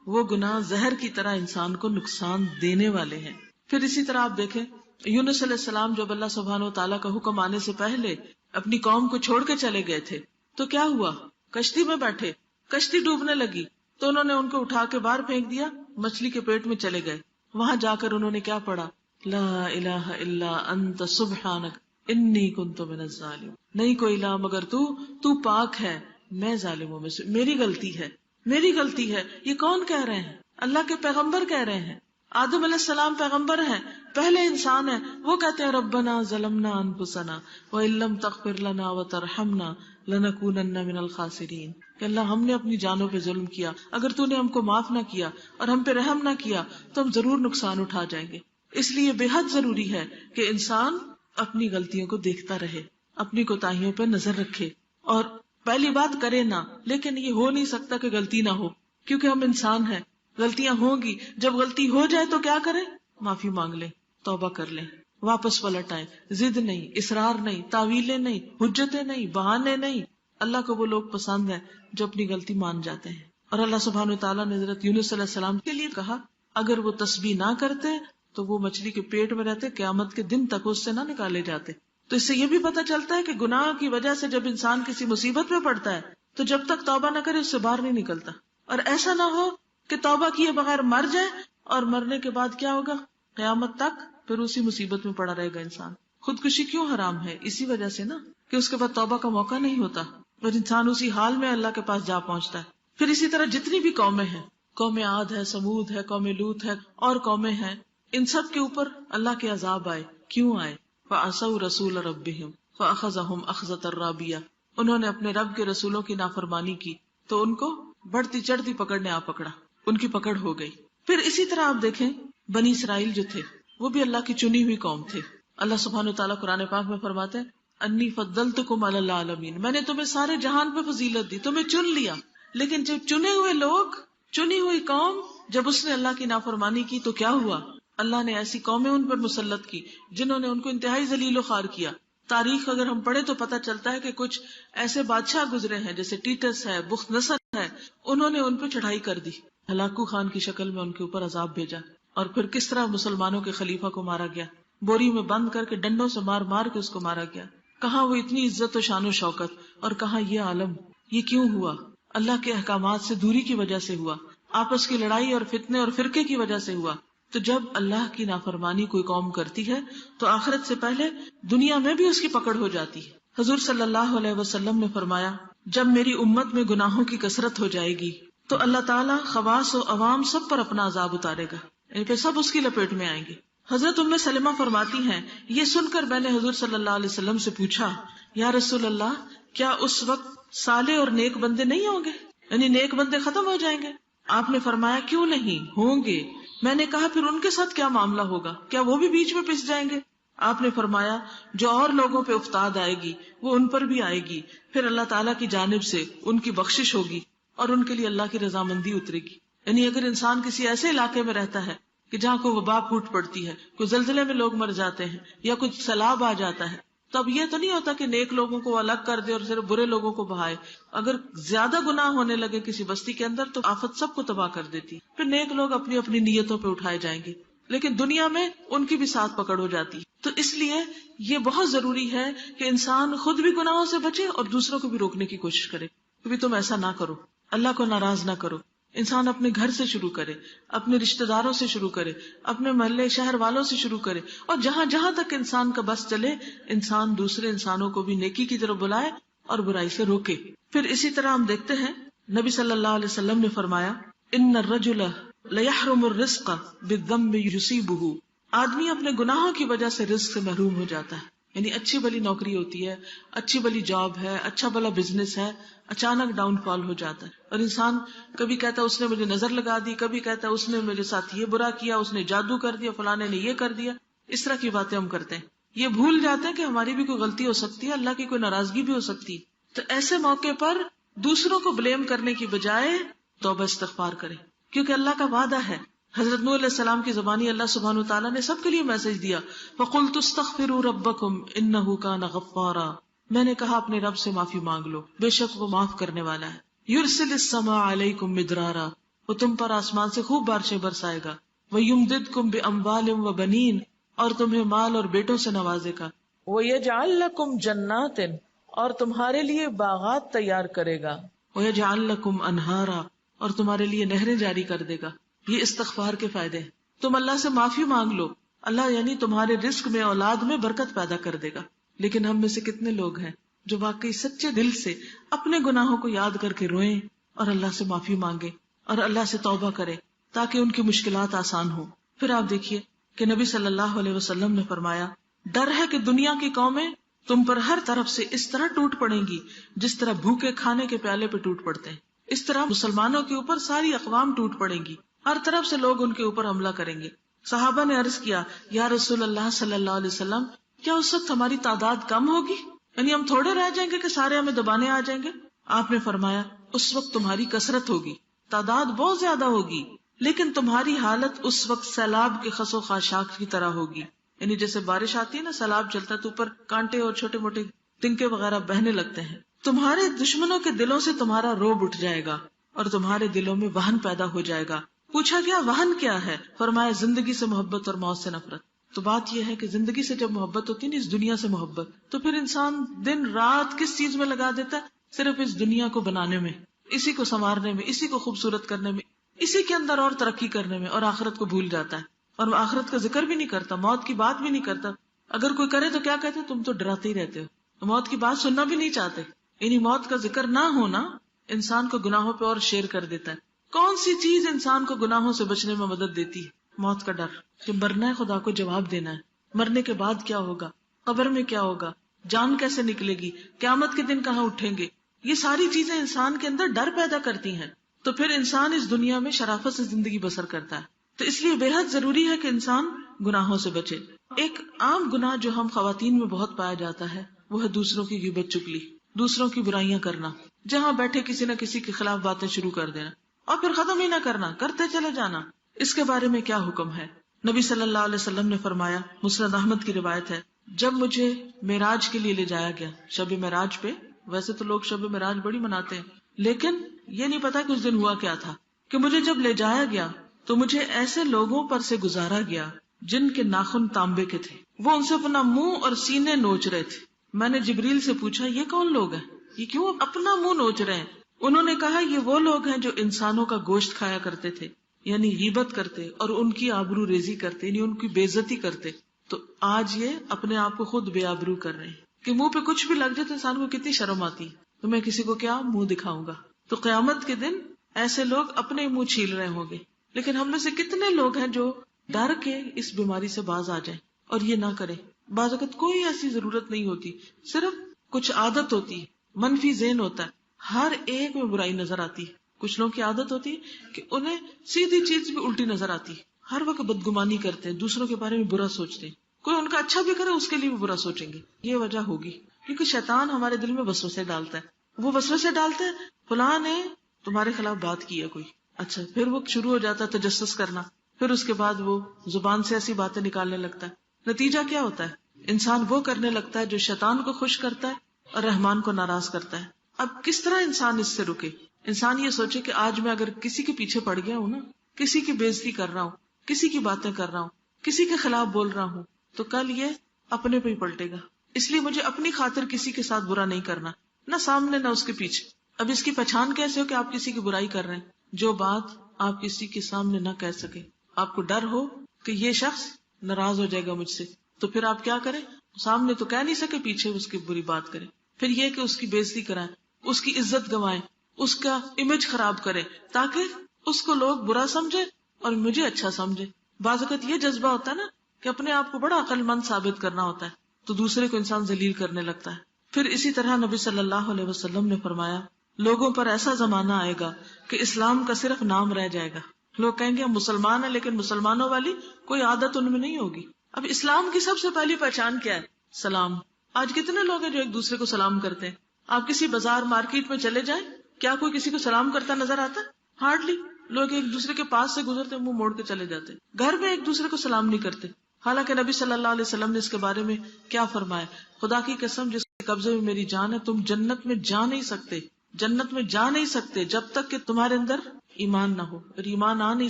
وہ گناہ زہر کی طرح انسان کو نقصان دینے والے ہیں۔ پھر اسی طرح آپ دیکھیں یونس علیہ السلام جب اللہ سبحانہ وتعالیٰ کا حکم آنے سے پہلے اپنی قوم کو چھوڑ کے چلے گئے تھے تو کیا ہوا؟ کشتی میں بیٹھے، کشتی ڈوبنے لگی تو انہوں نے ان کو اٹھا کے باہر پھینک دیا، مچھلی کے پیٹ میں چلے گئے۔ وہاں جا کر انہوں نے کیا پڑھا؟ لا الہ الا انت سبحانک انی کنت من الظالمین، نہیں کوئی الہ مگر تو پاک ہے، میں ظالموں میں سے، میری غلطی ہے، میری غلطی ہے۔ یہ کون کہہ رہے ہیں؟ اللہ کے پیغمبر کہہ رہے ہیں۔ آدم علیہ السلام پیغمبر ہیں، پہلے انسان ہیں، وہ کہتے ہیں ربنا ظلمنا انفسنا وان لم تغفر لنا وترحمنا لنکونن من الخاسرین، کہ اللہ ہم نے اپنی جانوں پہ ظلم کیا، اگر تو نے ہم کو معاف نہ کیا اور ہم پہ رحم نہ کیا تو ہم ضرور نقصان اٹھا جائیں گے۔ اس لیے بے حد ضروری ہے کہ انسان اپنی غلطیوں کو دیکھتا رہے، اپنی کوتاہیوں پہ نظر رکھے اور پہلی بات کرے نہ، لیکن یہ ہو نہیں سکتا کہ غلطی نہ ہو، کیونکہ ہم انسان ہیں، غلطیاں ہوں گی۔ جب غلطی ہو جائے تو کیا کریں؟ معافی مانگ لیں، توبہ کر لیں، واپس پلٹ آئیں، ضد نہیں، اصرار نہیں، تعویلیں نہیں، حجتیں نہیں، بہانے نہیں۔ اللہ کو وہ لوگ پسند ہیں جو اپنی غلطی مان جاتے ہیں۔ اور اللہ سبحانہ وتعالیٰ نے حضرت یونس علیہ السلام کے لیے کہا اگر وہ تسبیح نہ کرتے تو وہ مچھلی کے پیٹ میں رہتے، قیامت کے دن تک اس سے نہ نکالے جاتے۔ تو اس سے یہ بھی پتہ چلتا ہے کہ گناہ کی وجہ سے جب انسان کسی مصیبت میں پڑتا ہے تو جب تک توبہ نہ کرے اس سے باہر نہیں نکلتا، اور ایسا نہ ہو کہ توبہ کیے بغیر مر جائے اور مرنے کے بعد کیا ہوگا؟ قیامت تک پھر اسی مصیبت میں پڑا رہے گا انسان۔ خودکشی کیوں حرام ہے؟ اسی وجہ سے نا کہ اس کے بعد توبہ کا موقع نہیں ہوتا اور انسان اسی حال میں اللہ کے پاس جا پہنچتا ہے۔ پھر اسی طرح جتنی بھی قومیں ہیں، قوم عاد ہے، سمود ہے، قوم لوط ہے اور قومیں ہیں، ان سب کے اوپر اللہ کے عذاب آئے۔ کیوں آئے؟ فَعَصَوْا رَسُولَ رَبِّهِمْ فَأَخَذَهُمْ أَخْذَةً رَابِيَةً، انہوں نے اپنے رب کے رسولوں کی نافرمانی کی تو ان کو بڑھتی چڑھتی پکڑ نے آ پکڑا، ان کی پکڑ ہو گئی۔ پھر اسی طرح آپ دیکھیں بنی اسرائیل جو تھے وہ بھی اللہ کی چنی ہوئی قوم تھے۔ اللہ سبحانہ وتعالیٰ قرآن پاک میں فرماتے ہیں انی فضلتکم علی العالمین، میں نے تمہیں سارے جہان پہ فضیلت دی، تمہیں چن لیا۔ لیکن جب چنے ہوئے لوگ، چنی ہوئی قوم، جب اس نے اللہ کی نافرمانی کی تو کیا ہوا؟ اللہ نے ایسی قومیں ان پر مسلط کی جنہوں نے ان کو انتہائی ذلیل و خوار کیا۔ تاریخ اگر ہم پڑھیں تو پتہ چلتا ہے کہ کچھ ایسے بادشاہ گزرے ہیں جیسے ٹیٹس ہے، بخت نصر ہے، انہوں نے ان پہ چڑھائی کر دی، ہلاکو خان کی شکل میں ان کے اوپر عذاب بھیجا اور پھر کس طرح مسلمانوں کے خلیفہ کو مارا گیا، بوری میں بند کر کے ڈنڈوں سے مار مار کے اس کو مارا گیا. کہاں وہ اتنی عزت و شان و شوکت، اور کہاں یہ عالم. یہ کیوں ہوا؟ اللہ کے احکامات سے دوری کی وجہ سے ہوا، آپس کی لڑائی اور فتنے اور فرقے کی وجہ سے ہوا. تو جب اللہ کی نافرمانی کوئی قوم کرتی ہے تو آخرت سے پہلے دنیا میں بھی اس کی پکڑ ہو جاتی ہے. حضور صلی اللہ علیہ وسلم نے فرمایا، جب میری امت میں گناہوں کی کثرت ہو جائے گی تو اللہ تعالیٰ خواص و عوام سب پر اپنا عذاب اتارے گا، یعنی پھر سب اس کی لپیٹ میں آئیں گے. حضرت ام سلمہ فرماتی ہیں، یہ سن کر میں نے حضور صلی اللہ علیہ وسلم سے پوچھا، یا رسول اللہ، کیا اس وقت صالح اور نیک بندے نہیں ہوں گے، یعنی نیک بندے ختم ہو جائیں گے؟ آپ نے فرمایا، کیوں نہیں ہوں گے. میں نے کہا، پھر ان کے ساتھ کیا معاملہ ہوگا؟ کیا وہ بھی بیچ میں پس جائیں گے؟ آپ نے فرمایا، جو اور لوگوں پہ افتاد آئے گی وہ ان پر بھی آئے گی، پھر اللہ تعالیٰ کی جانب سے ان کی بخشش ہوگی اور ان کے لیے اللہ کی رضامندی اترے گی. یعنی اگر انسان کسی ایسے علاقے میں رہتا ہے کہ جہاں کوئی وبا پھوٹ پڑتی ہے، کوئی زلزلے میں لوگ مر جاتے ہیں یا کچھ سیلاب آ جاتا ہے، تو اب یہ تو نہیں ہوتا کہ نیک لوگوں کو الگ کر دے اور صرف برے لوگوں کو بہائے. اگر زیادہ گناہ ہونے لگے کسی بستی کے اندر تو آفت سب کو تباہ کر دیتی، پھر نیک لوگ اپنی اپنی نیتوں پہ اٹھائے جائیں گے، لیکن دنیا میں ان کی بھی ساتھ پکڑ ہو جاتی. تو اس لیے یہ بہت ضروری ہے کہ انسان خود بھی گناہوں سے بچے اور دوسروں کو بھی روکنے کی کوشش کرے کہ بھی تم ایسا نہ کرو، اللہ کو ناراض نہ کرو. انسان اپنے گھر سے شروع کرے، اپنے رشتہ داروں سے شروع کرے، اپنے محلے شہر والوں سے شروع کرے، اور جہاں جہاں تک انسان کا بس چلے انسان دوسرے انسانوں کو بھی نیکی کی طرف بلائے اور برائی سے روکے. پھر اسی طرح ہم دیکھتے ہیں نبی صلی اللہ علیہ وسلم نے فرمایا، ان الرجل لیحرم الرزق بالذنب یصیبہ، آدمی اپنے گناہوں کی وجہ سے رزق سے محروم ہو جاتا ہے. یعنی اچھی بلی نوکری ہوتی ہے، اچھی بلی جاب ہے، اچھا بلا بزنس ہے، اچانک ڈاؤن فال ہو جاتا ہے. اور انسان کبھی کہتا ہے اس نے مجھے نظر لگا دی، کبھی کہتا ہے اس نے میرے ساتھ یہ برا کیا، اس نے جادو کر دیا، فلانے نے یہ کر دیا. اس طرح کی باتیں ہم کرتے ہیں، یہ بھول جاتے ہیں کہ ہماری بھی کوئی غلطی ہو سکتی ہے، اللہ کی کوئی ناراضگی بھی ہو سکتی ہے. تو ایسے موقع پر دوسروں کو بلیم کرنے کی بجائے توبہ استغفار کریں، کیونکہ اللہ کا وعدہ ہے. حضرت نوح علیہ السلام کی زبانی اللہ سبحانہ وتعالیٰ نے سب کے لیے میسج دیا، فَقُلْتُ اسْتَغْفِرُوا رَبَّكُمْ إِنَّهُ كَانَ غَفَّارًا، میں نے کہا اپنے رب سے معافی مانگ لو، بے شک وہ معاف کرنے والا ہے. يُرْسِلِ السَّمَاءَ عَلَيْكُمْ مِدْرَارًا، وہ تم پر آسمان سے خوب بارشیں برسائے گا. وَيُمْدِدْكُمْ بِأَمْوَالٍ وَبَنِينَ، اور تمہیں مال اور بیٹوں سے نوازے گا. وَيَجْعَلْ لَكُمْ جَنَّاتٍ، اور تمہارے لیے باغات تیار کرے گا. وَيَجْعَلْ لَكُمْ أَنْهَارًا، اور تمہارے لیے نہریں جاری کر دے گا. یہ استغفار کے فائدے ہیں. تم اللہ سے معافی مانگ لو، اللہ یعنی تمہارے رزق میں اولاد میں برکت پیدا کر دے گا. لیکن ہم میں سے کتنے لوگ ہیں جو واقعی سچے دل سے اپنے گناہوں کو یاد کر کے روئیں اور اللہ سے معافی مانگے اور اللہ سے توبہ کرے تاکہ ان کی مشکلات آسان ہوں. پھر آپ دیکھیے کہ نبی صلی اللہ علیہ وسلم نے فرمایا، ڈر ہے کہ دنیا کی قومیں تم پر ہر طرف سے اس طرح ٹوٹ پڑیں گی جس طرح بھوکے کھانے کے پیالے پہ ٹوٹ پڑتے ہیں. اس طرح مسلمانوں کے اوپر ساری اقوام ٹوٹ پڑیں گی، ہر طرف سے لوگ ان کے اوپر حملہ کریں گے. صحابہ نے عرض کیا، یا رسول اللہ صلی اللہ علیہ وسلم، کیا اس وقت ہماری تعداد کم ہوگی، یعنی ہم تھوڑے رہ جائیں گے کہ سارے ہمیں دبانے آ جائیں گے؟ آپ نے فرمایا، اس وقت تمہاری کثرت ہوگی، تعداد بہت زیادہ ہوگی، لیکن تمہاری حالت اس وقت سیلاب کے خس و خاشاک کی طرح ہوگی. یعنی جیسے بارش آتی ہے نا، سیلاب چلتا ہے تو اوپر کانٹے اور چھوٹے موٹے تنکے وغیرہ بہنے لگتے ہیں. تمہارے دشمنوں کے دلوں سے تمہارا روب اٹھ جائے گا اور تمہارے دلوں میں وہن پیدا ہو جائے گا. پوچھا گیا وہن کیا ہے؟ فرمایا زندگی سے محبت اور موت سے نفرت. تو بات یہ ہے کہ زندگی سے جب محبت ہوتی ہے نا، اس دنیا سے محبت، تو پھر انسان دن رات کس چیز میں لگا دیتا ہے؟ صرف اس دنیا کو بنانے میں، اسی کو سنوارنے میں، اسی کو خوبصورت کرنے میں، اسی کے اندر اور ترقی کرنے میں، اور آخرت کو بھول جاتا ہے اور وہ آخرت کا ذکر بھی نہیں کرتا، موت کی بات بھی نہیں کرتا. اگر کوئی کرے تو کیا کہتے، تم تو ڈراتے ہی رہتے ہو، موت کی بات سننا بھی نہیں چاہتے. یعنی موت کا ذکر نہ ہونا انسان کو گناہوں پہ اور شیر کر دیتا ہے. کون سی چیز انسان کو گناہوں سے بچنے میں مدد دیتی ہے؟ موت کا ڈر، کہ مرنا ہے، خدا کو جواب دینا ہے، مرنے کے بعد کیا ہوگا، قبر میں کیا ہوگا، جان کیسے نکلے گی، قیامت کے دن کہاں اٹھیں گے. یہ ساری چیزیں انسان کے اندر ڈر پیدا کرتی ہیں. تو پھر انسان اس دنیا میں شرافت سے زندگی بسر کرتا ہے. تو اس لیے بے حد ضروری ہے کہ انسان گناہوں سے بچے. ایک عام گناہ جو ہم خواتین میں بہت پایا جاتا ہے وہ ہے دوسروں کی غیبت چگلی، دوسروں کی برائیاں کرنا، جہاں بیٹھے کسی نہ کسی کے خلاف باتیں شروع کر دینا اور پھر ختم ہی نہ کرنا، کرتے چلے جانا. اس کے بارے میں کیا حکم ہے؟ نبی صلی اللہ علیہ وسلم نے فرمایا، مسند احمد کی روایت ہے، جب مجھے معراج کے لیے لے جایا گیا، شب معراج پہ، ویسے تو لوگ شب معراج بڑی مناتے ہیں لیکن یہ نہیں پتا کہ اس دن ہوا کیا تھا، کہ مجھے جب لے جایا گیا تو مجھے ایسے لوگوں پر سے گزارا گیا جن کے ناخن تانبے کے تھے، وہ ان سے اپنا منہ اور سینے نوچ رہے تھے۔ میں نے جبریل سے پوچھا یہ کون لوگ ہیں، یہ کیوں اپنا منہ نوچ رہے ہیں؟ انہوں نے کہا یہ وہ لوگ ہیں جو انسانوں کا گوشت کھایا کرتے تھے، یعنی غیبت کرتے اور ان کی آبرو ریزی کرتے، یعنی ان کی بے عزتی کرتے، تو آج یہ اپنے آپ کو خود بے آبرو کر رہے ہیں کہ منہ پہ کچھ بھی لگ جائے تو انسان کو کتنی شرم آتی ہے، تو میں کسی کو کیا منہ دکھاؤں گا۔ تو قیامت کے دن ایسے لوگ اپنے منہ چھیل رہے ہوں گے، لیکن ہم میں سے کتنے لوگ ہیں جو ڈر کے اس بیماری سے باز آ جائیں اور یہ نہ کریں۔ بعض اوقات کوئی ایسی ضرورت نہیں ہوتی، صرف کچھ عادت ہوتی ہے، منفی ذہن ہوتا ہے، ہر ایک میں برائی نظر آتی ہے۔ کچھ لوگوں کی عادت ہوتی ہے کہ انہیں سیدھی چیز بھی الٹی نظر آتی ہے، ہر وقت بدگمانی کرتے ہیں، دوسروں کے بارے میں برا سوچتے ہیں، کوئی ان کا اچھا بھی کرے اس کے لیے بھی برا سوچیں گے۔ یہ وجہ ہوگی کیونکہ شیطان ہمارے دل میں وسوسے ڈالتا ہے، وہ وسوسے ڈالتے ہیں فلاں نے تمہارے خلاف بات کی ہے کوئی، اچھا پھر وہ شروع ہو جاتا ہے تجسس کرنا، پھر اس کے بعد وہ زبان سے ایسی باتیں نکالنے لگتا ہے۔ نتیجہ کیا ہوتا ہے؟ انسان وہ کرنے لگتا ہے جو شیطان کو خوش کرتا ہے اور رحمان کو ناراض کرتا ہے۔ اب کس طرح انسان اس سے رکے؟ انسان یہ سوچے کہ آج میں اگر کسی کے پیچھے پڑ گیا ہوں نا، کسی کی بےعزتی کر رہا ہوں، کسی کی باتیں کر رہا ہوں، کسی کے خلاف بول رہا ہوں، تو کل یہ اپنے پہ ہی پلٹے گا، اس لیے مجھے اپنی خاطر کسی کے ساتھ برا نہیں کرنا، نہ سامنے نہ اس کے پیچھے۔ اب اس کی پہچان کیسے ہو کہ آپ کسی کی برائی کر رہے ہیں؟ جو بات آپ کسی کے سامنے نہ کہہ سکے، آپ کو ڈر ہو کہ یہ شخص ناراض ہو جائے گا مجھ سے، تو پھر آپ کیا کریں؟ سامنے تو کہہ نہیں سکے، پیچھے اس کی بری بات کریں، پھر یہ کہ اس کی بےعزتی کرائیں، اس کی عزت گنوائیں، اس کا امیج خراب کریں تاکہ اس کو لوگ برا سمجھے اور مجھے اچھا سمجھے۔ بعض اوقات یہ جذبہ ہوتا ہے نا کہ اپنے آپ کو بڑا عقل مند ثابت کرنا ہوتا ہے، تو دوسرے کو انسان ذلیل کرنے لگتا ہے۔ پھر اسی طرح نبی صلی اللہ علیہ وسلم نے فرمایا لوگوں پر ایسا زمانہ آئے گا کہ اسلام کا صرف نام رہ جائے گا، لوگ کہیں گے ہم مسلمان ہیں لیکن مسلمانوں والی کوئی عادت ان میں نہیں ہوگی۔ اب اسلام کی سب سے پہلی پہچان کیا ہے؟ سلام۔ آج کتنے لوگ ہیں جو ایک دوسرے کو سلام کرتے ہیں؟ آپ کسی بازار مارکیٹ میں چلے جائیں، کیا کوئی کسی کو سلام کرتا نظر آتا ہے؟ ہارڈلی۔ لوگ ایک دوسرے کے پاس سے گزرتے منہ موڑ کے چلے جاتے، گھر میں ایک دوسرے کو سلام نہیں کرتے۔ حالانکہ نبی صلی اللہ علیہ وسلم نے اس کے بارے میں کیا فرمایا؟ خدا کی قسم جس کے قبضے میں میری جان ہے، تم جنت میں جا نہیں سکتے، جنت میں جا نہیں سکتے جب تک کہ تمہارے اندر ایمان نہ ہو، اور ایمان آ نہیں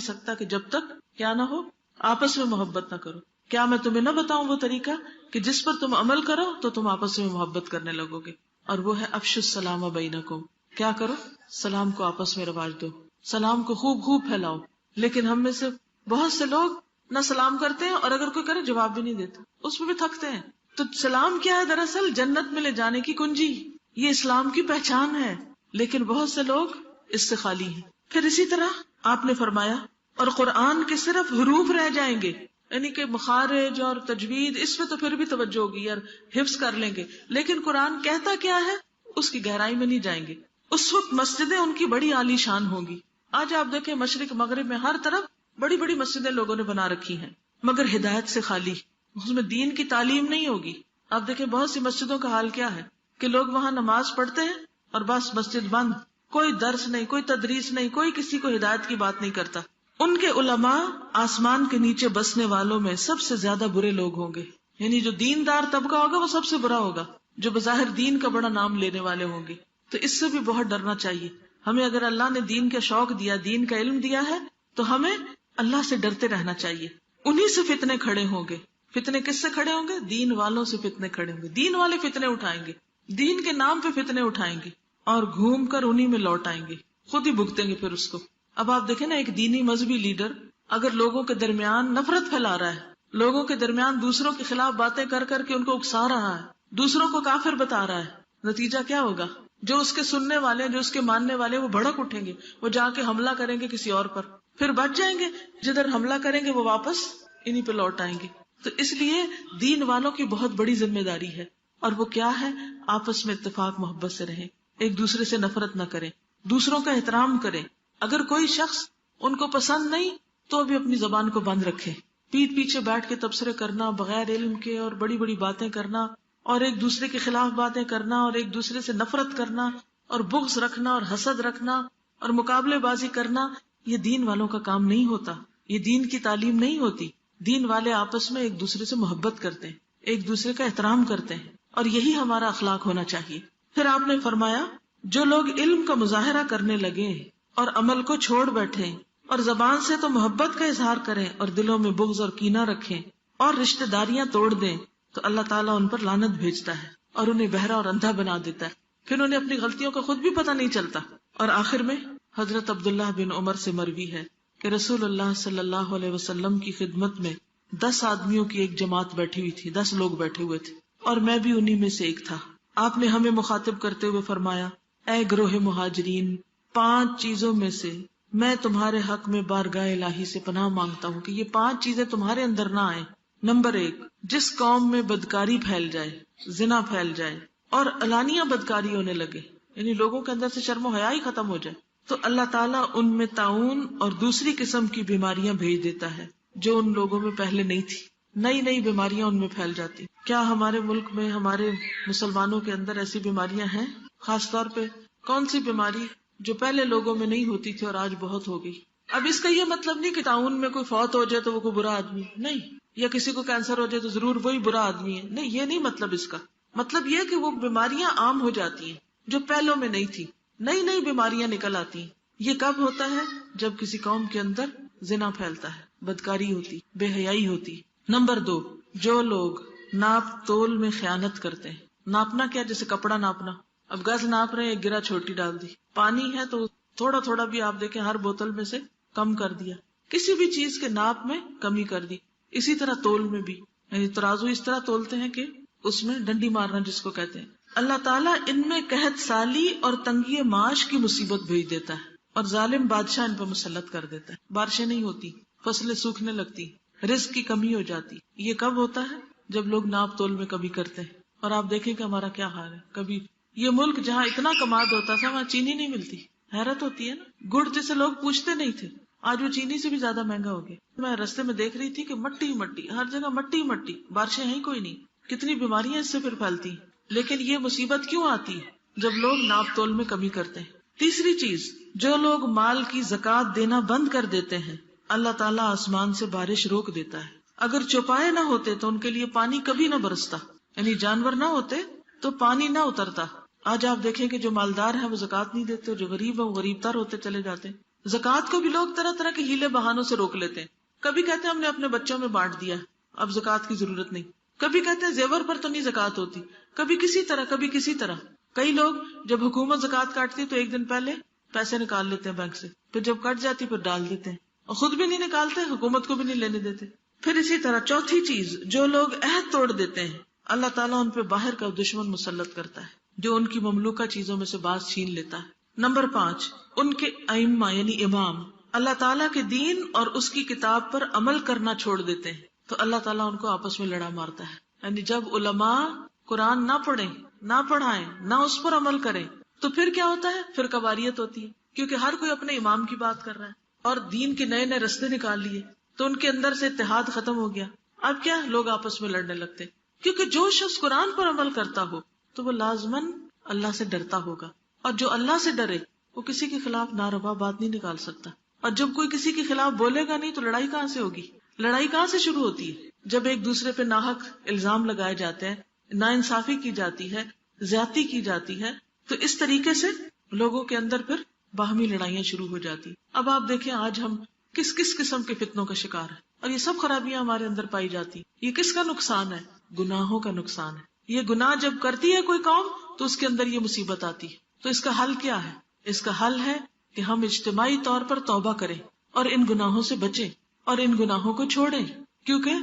سکتا کہ جب تک کیا نہ ہو، آپس میں محبت نہ کرو۔ کیا میں تمہیں نہ بتاؤں وہ طریقہ کہ جس پر تم عمل کرو تو تم آپس میں محبت کرنے لگو گے؟ اور وہ ہے افشوا السلام بینکم۔ کیا کرو؟ سلام کو آپس میں رواج دو، سلام کو خوب خوب پھیلاؤ۔ لیکن ہم میں سے بہت سے لوگ نہ سلام کرتے ہیں، اور اگر کوئی کرے جواب بھی نہیں دیتے، اس میں بھی تھکتے ہیں۔ تو سلام کیا ہے؟ دراصل جنت میں لے جانے کی کنجی، یہ اسلام کی پہچان ہے، لیکن بہت سے لوگ اس سے خالی ہیں۔ پھر اسی طرح آپ نے فرمایا اور قرآن کے صرف حروف رہ جائیں گے، یعنی کہ مخارج اور تجوید اس میں تو پھر بھی توجہ ہوگی یار، حفظ کر لیں گے، لیکن قرآن کہتا کیا ہے اس کی گہرائی میں نہیں جائیں گے۔ اس وقت مسجدیں ان کی بڑی عالی شان ہوں گی۔ آج آپ دیکھیں مشرق مغرب میں ہر طرف بڑی بڑی مسجدیں لوگوں نے بنا رکھی ہیں، مگر ہدایت سے خالی، اس میں دین کی تعلیم نہیں ہوگی۔ آپ دیکھیں بہت سی مسجدوں کا حال کیا ہے کہ لوگ وہاں نماز پڑھتے ہیں اور بس مسجد بند، کوئی درس نہیں، کوئی تدریس نہیں، کوئی کسی کو ہدایت کی بات نہیں کرتا۔ ان کے علماء آسمان کے نیچے بسنے والوں میں سب سے زیادہ برے لوگ ہوں گے، یعنی جو دیندار طبقہ ہوگا وہ سب سے برا ہوگا، جو بظاہر دین کا بڑا نام لینے والے ہوں گے۔ تو اس سے بھی بہت ڈرنا چاہیے ہمیں۔ اگر اللہ نے دین کا شوق دیا، دین کا علم دیا ہے، تو ہمیں اللہ سے ڈرتے رہنا چاہیے۔ انہی سے فتنے کھڑے ہوں گے۔ فتنے کس سے کھڑے ہوں گے؟ دین والوں سے فتنے کھڑے ہوں گے، دین والے فتنے اٹھائیں گے، دین کے نام پہ فتنے اٹھائیں گے اور گھوم کر انہی میں لوٹ آئیں گے، خود ہی بھگتیں گے پھر اس کو۔ اب آپ دیکھیں نا، ایک دینی مذہبی لیڈر اگر لوگوں کے درمیان نفرت پھیلا رہا ہے، لوگوں کے درمیان دوسروں کے خلاف باتیں کر کر کے ان کو اکسا رہا ہے، دوسروں کو کافر بتا رہا ہے، نتیجہ کیا ہوگا؟ جو اس کے سننے والے ہیں، جو اس کے ماننے والے، وہ بھڑک اٹھیں گے، وہ جا کے حملہ کریں گے کسی اور پر، پھر بچ جائیں گے، جدھر حملہ کریں گے وہ واپس انہی پہ لوٹ آئیں گے۔ تو اس لیے دین والوں کی بہت بڑی ذمہ داری ہے، اور وہ کیا ہے؟ آپس میں اتفاق محبت سے رہیں، ایک دوسرے سے نفرت نہ کریں، دوسروں کا احترام کریں۔ اگر کوئی شخص ان کو پسند نہیں تو بھی اپنی زبان کو بند رکھے۔ پیٹھ پیچھے بیٹھ کے تبصرے کرنا بغیر علم کے اور بڑی بڑی باتیں کرنا اور ایک دوسرے کے خلاف باتیں کرنا اور ایک دوسرے سے نفرت کرنا اور بغض رکھنا اور حسد رکھنا اور مقابلے بازی کرنا، یہ دین والوں کا کام نہیں ہوتا، یہ دین کی تعلیم نہیں ہوتی۔ دین والے آپس میں ایک دوسرے سے محبت کرتے ہیں، ایک دوسرے کا احترام کرتے ہیں، اور یہی ہمارا اخلاق ہونا چاہیے۔ پھر آپ نے فرمایا جو لوگ علم کا مظاہرہ کرنے لگے اور عمل کو چھوڑ بیٹھے اور زبان سے تو محبت کا اظہار کریں اور دلوں میں بغض اور کینہ رکھیں اور رشتہ داریاں توڑ دیں تو اللہ تعالیٰ ان پر لعنت بھیجتا ہے اور انہیں بہرا اور اندھا بنا دیتا ہے، پھر انہیں اپنی غلطیوں کا خود بھی پتہ نہیں چلتا۔ اور آخر میں حضرت عبداللہ بن عمر سے مروی ہے کہ رسول اللہ صلی اللہ علیہ وسلم کی خدمت میں 10 آدمیوں کی ایک جماعت بیٹھی ہوئی تھی، 10 لوگ بیٹھے ہوئے تھے اور میں بھی انہی میں سے ایک تھا۔ آپ نے ہمیں مخاطب کرتے ہوئے فرمایا، اے گروہ مہاجرین، 5 چیزوں میں سے میں تمہارے حق میں بارگاہ الہی سے پناہ مانگتا ہوں کہ یہ 5 چیزیں تمہارے اندر نہ آئیں۔ نمبر 1، جس قوم میں بدکاری پھیل جائے، زنا پھیل جائے اور علانیہ بدکاری ہونے لگے، یعنی لوگوں کے اندر سے شرم و حیا ہی ختم ہو جائے، تو اللہ تعالیٰ ان میں طاعون اور دوسری قسم کی بیماریاں بھیج دیتا ہے جو ان لوگوں میں پہلے نہیں تھی، نئی نئی بیماریاں ان میں پھیل جاتی۔ کیا ہمارے ملک میں، ہمارے مسلمانوں کے اندر ایسی بیماریاں ہیں؟ خاص طور پہ کون سی بیماری جو پہلے لوگوں میں نہیں ہوتی تھی اور آج بہت ہو گئی؟ اب اس کا یہ مطلب نہیں کہ طاعون میں کوئی فوت ہو جائے تو وہ کوئی برا آدمی نہیں، یا کسی کو کینسر ہو جائے تو ضرور وہی برا آدمی ہے، نہیں، یہ نہیں مطلب اس کا۔ مطلب یہ کہ وہ بیماریاں عام ہو جاتی ہیں جو پہلوں میں نہیں تھی، نئی نئی بیماریاں نکل آتی ہیں۔ یہ کب ہوتا ہے؟ جب کسی قوم کے اندر زنا پھیلتا ہے، بدکاری ہوتی، بے حیائی ہوتی۔ نمبر 2، جو لوگ ناپ تول میں خیانت کرتے ہیں۔ ناپنا کیا؟ جیسے کپڑا ناپنا، اب گز ناپ رہے ہیں، ایک گرہ چھوٹی ڈال دی، پانی ہے تو تھوڑا تھوڑا بھی آپ دیکھیں ہر بوتل میں سے کم کر دیا، کسی بھی چیز کے ناپ میں کمی کر دی۔ اسی طرح تول میں بھی، یعنی ترازو اس طرح تولتے ہیں کہ اس میں ڈنڈی مارنا جس کو کہتے ہیں۔ اللہ تعالیٰ ان میں قحط سالی اور تنگی معاش کی مصیبت بھیج دیتا ہے اور ظالم بادشاہ ان پر مسلط کر دیتا ہے، بارشیں نہیں ہوتی، فصلیں سوکھنے لگتی، رزق کی کمی ہو جاتی۔ یہ کب ہوتا ہے؟ جب لوگ ناپ تول میں کمی کرتے ہیں۔ اور آپ دیکھیں کہ ہمارا کیا حال ہے، کبھی یہ ملک جہاں اتنا کماد ہوتا تھا وہاں چینی نہیں ملتی، حیرت ہوتی ہے نا۔ گڑ جسے لوگ پوچھتے نہیں تھے آج وہ چینی سے بھی زیادہ مہنگا ہو گیا۔ میں رستے میں دیکھ رہی تھی کہ مٹی مٹی، ہر جگہ مٹی مٹی، بارشیں ہیں کوئی نہیں، کتنی بیماریاں اس سے پھر پھیلتی ہیں۔ لیکن یہ مصیبت کیوں آتی ہے؟ جب لوگ ناپ تول میں کمی کرتے ہیں۔ تیسری چیز، جو لوگ مال کی زکوٰۃ دینا بند کر دیتے ہیں، اللہ تعالیٰ آسمان سے بارش روک دیتا ہے۔ اگر چوپائے نہ ہوتے تو ان کے لیے پانی کبھی نہ برستا، یعنی جانور نہ ہوتے تو پانی نہ اترتا۔ آج آپ دیکھیں کہ جو مالدار ہیں وہ زکوٰۃ نہیں دیتے، جو غریب ہیں وہ غریب تر ہوتے چلے جاتے ہیں۔ زکوٰۃ کو بھی لوگ طرح طرح کے ہیلے بہانوں سے روک لیتے ہیں۔ کبھی کہتے ہیں ہم نے اپنے بچوں میں بانٹ دیا، اب زکوٰۃ کی ضرورت نہیں۔ کبھی کہتے ہیں زیور پر تو نہیں زکوٰۃ ہوتی، کبھی کسی طرح کبھی کسی طرح۔ کئی لوگ جب حکومت زکوٰۃ کاٹتی تو ایک دن پہلے پیسے نکال لیتے ہیں بینک سے، پھر جب کٹ جاتی پھر ڈال دیتے ہیں، اور خود بھی نہیں نکالتے، حکومت کو بھی نہیں لینے دیتے۔ پھر اسی طرح چوتھی چیز، جو لوگ عہد توڑ دیتے ہیں، اللہ تعالیٰ ان پہ باہر کا دشمن مسلط کرتا ہے جو ان کی مملوکہ چیزوں میں سے باز چھین لیتا ہے۔ نمبر 5، ان کے ائمہ یعنی امام اللہ تعالیٰ کے دین اور اس کی کتاب پر عمل کرنا چھوڑ دیتے ہیں تو اللہ تعالیٰ ان کو آپس میں لڑا مارتا ہے۔ یعنی جب علماء قرآن نہ پڑھیں، نہ پڑھائیں، نہ اس پر عمل کریں تو پھر کیا ہوتا ہے؟ پھر فرقواریت ہوتی ہے، کیونکہ ہر کوئی اپنے امام کی بات کر رہا ہے اور دین کے نئے نئے رستے نکال لیے تو ان کے اندر سے اتحاد ختم ہو گیا۔ اب کیا لوگ آپس میں لڑنے لگتے، کیونکہ جو شخص قرآن پر عمل کرتا ہو تو وہ لازماً اللہ سے ڈرتا ہوگا، اور جو اللہ سے ڈرے وہ کسی کے خلاف ناروا بات نہیں نکال سکتا۔ اور جب کوئی کسی کے خلاف بولے گا نہیں تو لڑائی کہاں سے ہوگی؟ لڑائی کہاں سے شروع ہوتی ہے؟ جب ایک دوسرے پہ ناحق الزام لگائے جاتے ہیں، ناانصافی کی جاتی ہے، زیادتی کی جاتی ہے، تو اس طریقے سے لوگوں کے اندر پھر باہمی لڑائیاں شروع ہو جاتی۔ اب آپ دیکھیں آج ہم کس کس قسم کے فتنوں کا شکار ہیں، اور یہ سب خرابیاں ہمارے اندر پائی جاتی۔ یہ کس کا نقصان ہے؟ گناہوں کا نقصان ہے۔ یہ گناہ جب کرتی ہے کوئی قوم تو اس کے اندر یہ مصیبت آتی ہے۔ تو اس کا حل کیا ہے؟ اس کا حل ہے کہ ہم اجتماعی طور پر توبہ کریں اور ان گناہوں سے بچیں اور ان گناہوں کو چھوڑیں، کیونکہ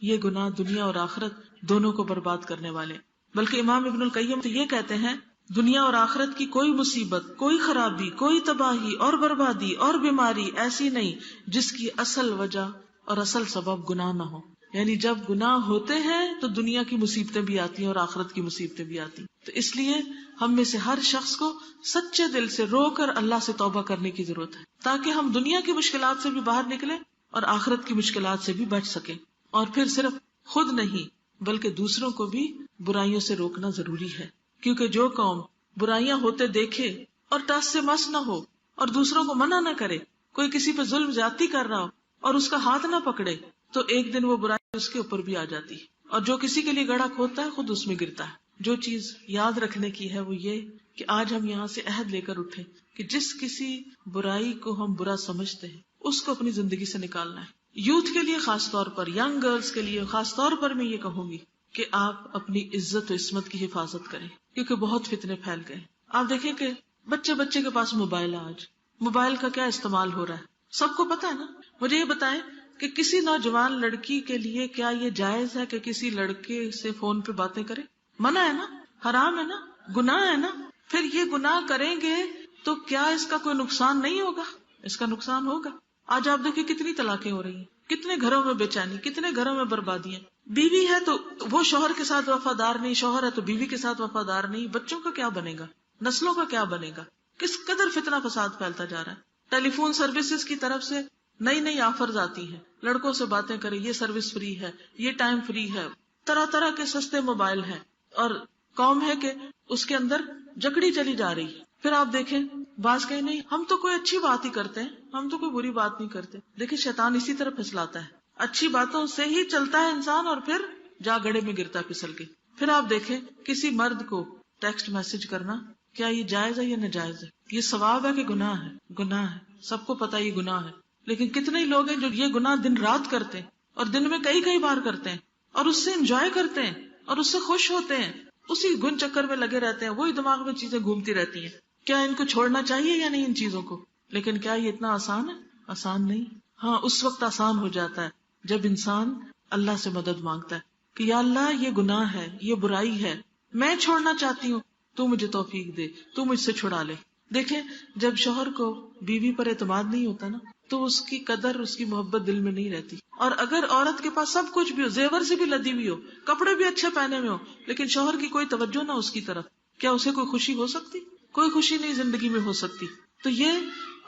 یہ گناہ دنیا اور آخرت دونوں کو برباد کرنے والے۔ بلکہ امام ابن القیم تو یہ کہتے ہیں، دنیا اور آخرت کی کوئی مصیبت، کوئی خرابی، کوئی تباہی اور بربادی اور بیماری ایسی نہیں جس کی اصل وجہ اور اصل سبب گناہ نہ ہو۔ یعنی جب گناہ ہوتے ہیں تو دنیا کی مصیبتیں بھی آتی ہیں اور آخرت کی مصیبتیں بھی آتی ہیں۔ تو اس لیے ہم میں سے ہر شخص کو سچے دل سے رو کر اللہ سے توبہ کرنے کی ضرورت ہے، تاکہ ہم دنیا کی مشکلات سے بھی باہر نکلیں اور آخرت کی مشکلات سے بھی بچ سکیں۔ اور پھر صرف خود نہیں بلکہ دوسروں کو بھی برائیوں سے روکنا ضروری ہے، کیونکہ جو قوم برائیاں ہوتے دیکھے اور ٹس سے مس نہ ہو اور دوسروں کو منع نہ کرے، کوئی کسی پہ ظلم زیادتی کر رہا ہو اور اس کا ہاتھ نہ پکڑے، تو ایک دن وہ برائی اس کے اوپر بھی آ جاتی ہے، اور جو کسی کے لیے گڑھا کھودتا ہے خود اس میں گرتا ہے۔ جو چیز یاد رکھنے کی ہے وہ یہ کہ آج ہم یہاں سے عہد لے کر اٹھیں کہ جس کسی برائی کو ہم برا سمجھتے ہیں اس کو اپنی زندگی سے نکالنا ہے. یوتھ کے لیے خاص طور پر، ینگ گرلز کے لیے خاص طور پر میں یہ کہوں گی کہ آپ اپنی عزت و عصمت کی حفاظت کریں، کیونکہ بہت فتنے پھیل گئے. آپ دیکھیں کہ بچے کے پاس موبائل ہے. آج موبائل کا کیا استعمال ہو رہا ہے سب کو پتا ہے نا. مجھے یہ بتائیں کہ کسی نوجوان لڑکی کے لیے کیا یہ جائز ہے کہ کسی لڑکے سے فون پہ باتیں کرے؟ منع ہے نا، حرام ہے نا، گناہ ہے نا. پھر یہ گناہ کریں گے تو کیا اس کا کوئی نقصان نہیں ہوگا؟ اس کا نقصان ہوگا. آج آپ دیکھیں کتنی طلاقیں ہو رہی ہیں، کتنے گھروں میں بے چینی، کتنے گھروں میں بربادیاں. بیوی ہے تو وہ شوہر کے ساتھ وفادار نہیں، شوہر ہے تو بیوی کے ساتھ وفادار نہیں. بچوں کا کیا بنے گا؟ نسلوں کا کیا بنے گا؟ کس قدر فتنہ فساد پھیلتا جا رہا ہے. ٹیلی فون سروسز کی طرف سے نئی آفرز آتی ہیں، لڑکوں سے باتیں کریں، یہ سروس فری ہے، یہ ٹائم فری ہے، طرح طرح کے سستے موبائل ہیں، اور قوم ہے کہ اس کے اندر جکڑی چلی جا رہی ہے. پھر آپ دیکھیں بعض کہیں نہیں ہم تو کوئی اچھی بات ہی کرتے ہیں، ہم تو کوئی بری بات نہیں کرتے. دیکھیں شیطان اسی طرح پھسلاتا ہے، اچھی باتوں سے ہی چلتا ہے انسان اور پھر جا گڑے میں گرتا پھسل کے. پھر آپ دیکھیں کسی مرد کو ٹیکسٹ میسج کرنا، کیا یہ جائز ہے یا ناجائز ہے؟ یہ ثواب ہے کہ گناہ ہے؟ گناہ ہے، سب کو پتا یہ گناہ ہے. لیکن کتنے ہی لوگ ہیں جو یہ گناہ دن رات کرتے ہیں اور دن میں کئی بار کرتے ہیں اور اس سے انجوائے کرتے ہیں اور اس سے خوش ہوتے ہیں، اسی گن چکر میں لگے رہتے ہیں، وہی دماغ میں چیزیں گھومتی رہتی ہیں. کیا ان کو چھوڑنا چاہیے یا نہیں ان چیزوں کو؟ لیکن کیا یہ اتنا آسان ہے؟ آسان نہیں. ہاں اس وقت آسان ہو جاتا ہے جب انسان اللہ سے مدد مانگتا ہے کہ یا اللہ یہ گناہ ہے، یہ برائی ہے، میں چھوڑنا چاہتی ہوں، تو مجھے توفیق دے، تو مجھ سے چھڑا لے. دیکھیں جب شوہر کو بیوی پر اعتماد نہیں ہوتا نا تو اس کی قدر، اس کی محبت دل میں نہیں رہتی. اور اگر عورت کے پاس سب کچھ بھی ہو، زیور سے بھی لدی ہوئی ہو، کپڑے بھی اچھے پہنے ہوئے ہو، لیکن شوہر کی کوئی توجہ نہ اس کی طرف، کیا اسے کوئی خوشی ہو سکتی؟ کوئی خوشی نہیں زندگی میں ہو سکتی. تو یہ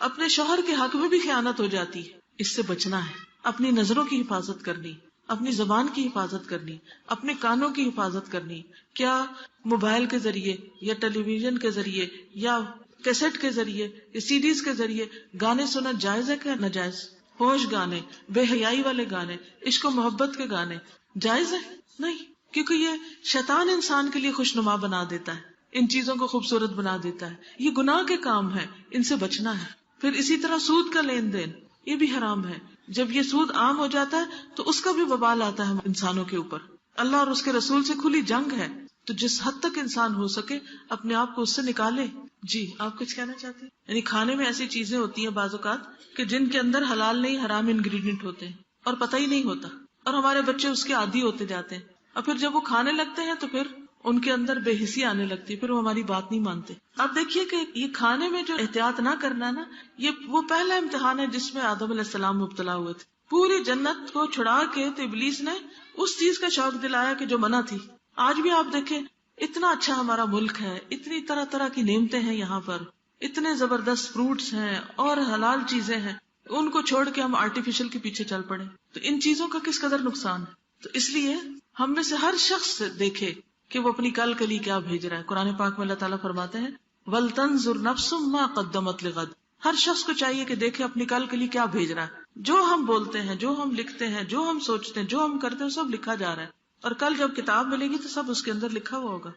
اپنے شوہر کے حق میں بھی خیانت ہو جاتی ہے. اس سے بچنا ہے، اپنی نظروں کی حفاظت کرنی، اپنی زبان کی حفاظت کرنی، اپنے کانوں کی حفاظت کرنی. کیا موبائل کے ذریعے یا ٹیلی ویژن کے ذریعے یا کیسٹ کے ذریعے یا سی ڈیز کے ذریعے گانے سننا جائز ہے کہ ناجائز؟ ہوش گانے، بے حیائی والے گانے، عشق و محبت کے گانے جائز ہے؟ نہیں، کیونکہ یہ شیطان انسان کے لیے خوشنما بنا دیتا ہے، ان چیزوں کو خوبصورت بنا دیتا ہے. یہ گناہ کے کام ہے، ان سے بچنا ہے. پھر اسی طرح سود کا لین دین، یہ بھی حرام ہے. جب یہ سود عام ہو جاتا ہے تو اس کا بھی وبال آتا ہے انسانوں کے اوپر. اللہ اور اس کے رسول سے کھلی جنگ ہے. تو جس حد تک انسان ہو سکے اپنے آپ کو اس سے نکالے. جی آپ کچھ کہنا چاہتے ہیں؟ یعنی کھانے میں ایسی چیزیں ہوتی ہیں بعض اوقات کہ جن کے اندر حلال نہیں حرام انگریڈینٹ ہوتے ہیں اور پتہ ہی نہیں ہوتا، اور ہمارے بچے اس کے عادی ہوتے جاتے ہیں، اور پھر جب وہ کھانے لگتے ہیں تو پھر ان کے اندر بے حسی آنے لگتی ہے، پھر وہ ہماری بات نہیں مانتے. آپ دیکھیے کہ یہ کھانے میں جو احتیاط نہ کرنا نا، یہ وہ پہلا امتحان ہے جس میں آدم علیہ السلام مبتلا ہوئے تھے. پوری جنت کو چھڑا کے تو ابلیس نے اس چیز کا شوق دلایا کہ جو منع تھی. آج بھی آپ دیکھیں اتنا اچھا ہمارا ملک ہے، اتنی طرح طرح کی نعمتیں ہیں یہاں پر، اتنے زبردست فروٹس ہیں اور حلال چیزیں ہیں، ان کو چھوڑ کے ہم آرٹیفیشل کے پیچھے چل پڑے. تو ان چیزوں کا کس قدر نقصان ہے. تو اس لیے ہم میں سے ہر شخص دیکھے کہ وہ اپنی کل کے لیے کیا بھیج رہا ہے. قرآن پاک میں اللہ تعالیٰ فرماتے ہیں وَلْتَنْظُرْ نَفْسٌ مَا قَدَّمَتْ لِغَدٍ. ہر شخص کو چاہیے کہ دیکھے اپنی کل کے لیے کیا بھیج رہا ہے. جو ہم بولتے ہیں، جو ہم لکھتے ہیں، جو ہم سوچتے ہیں، جو ہم کرتے ہیں، سب لکھا جا رہا ہے، اور کل جب کتاب ملے گی تو سب اس کے اندر لکھا ہوا ہوگا.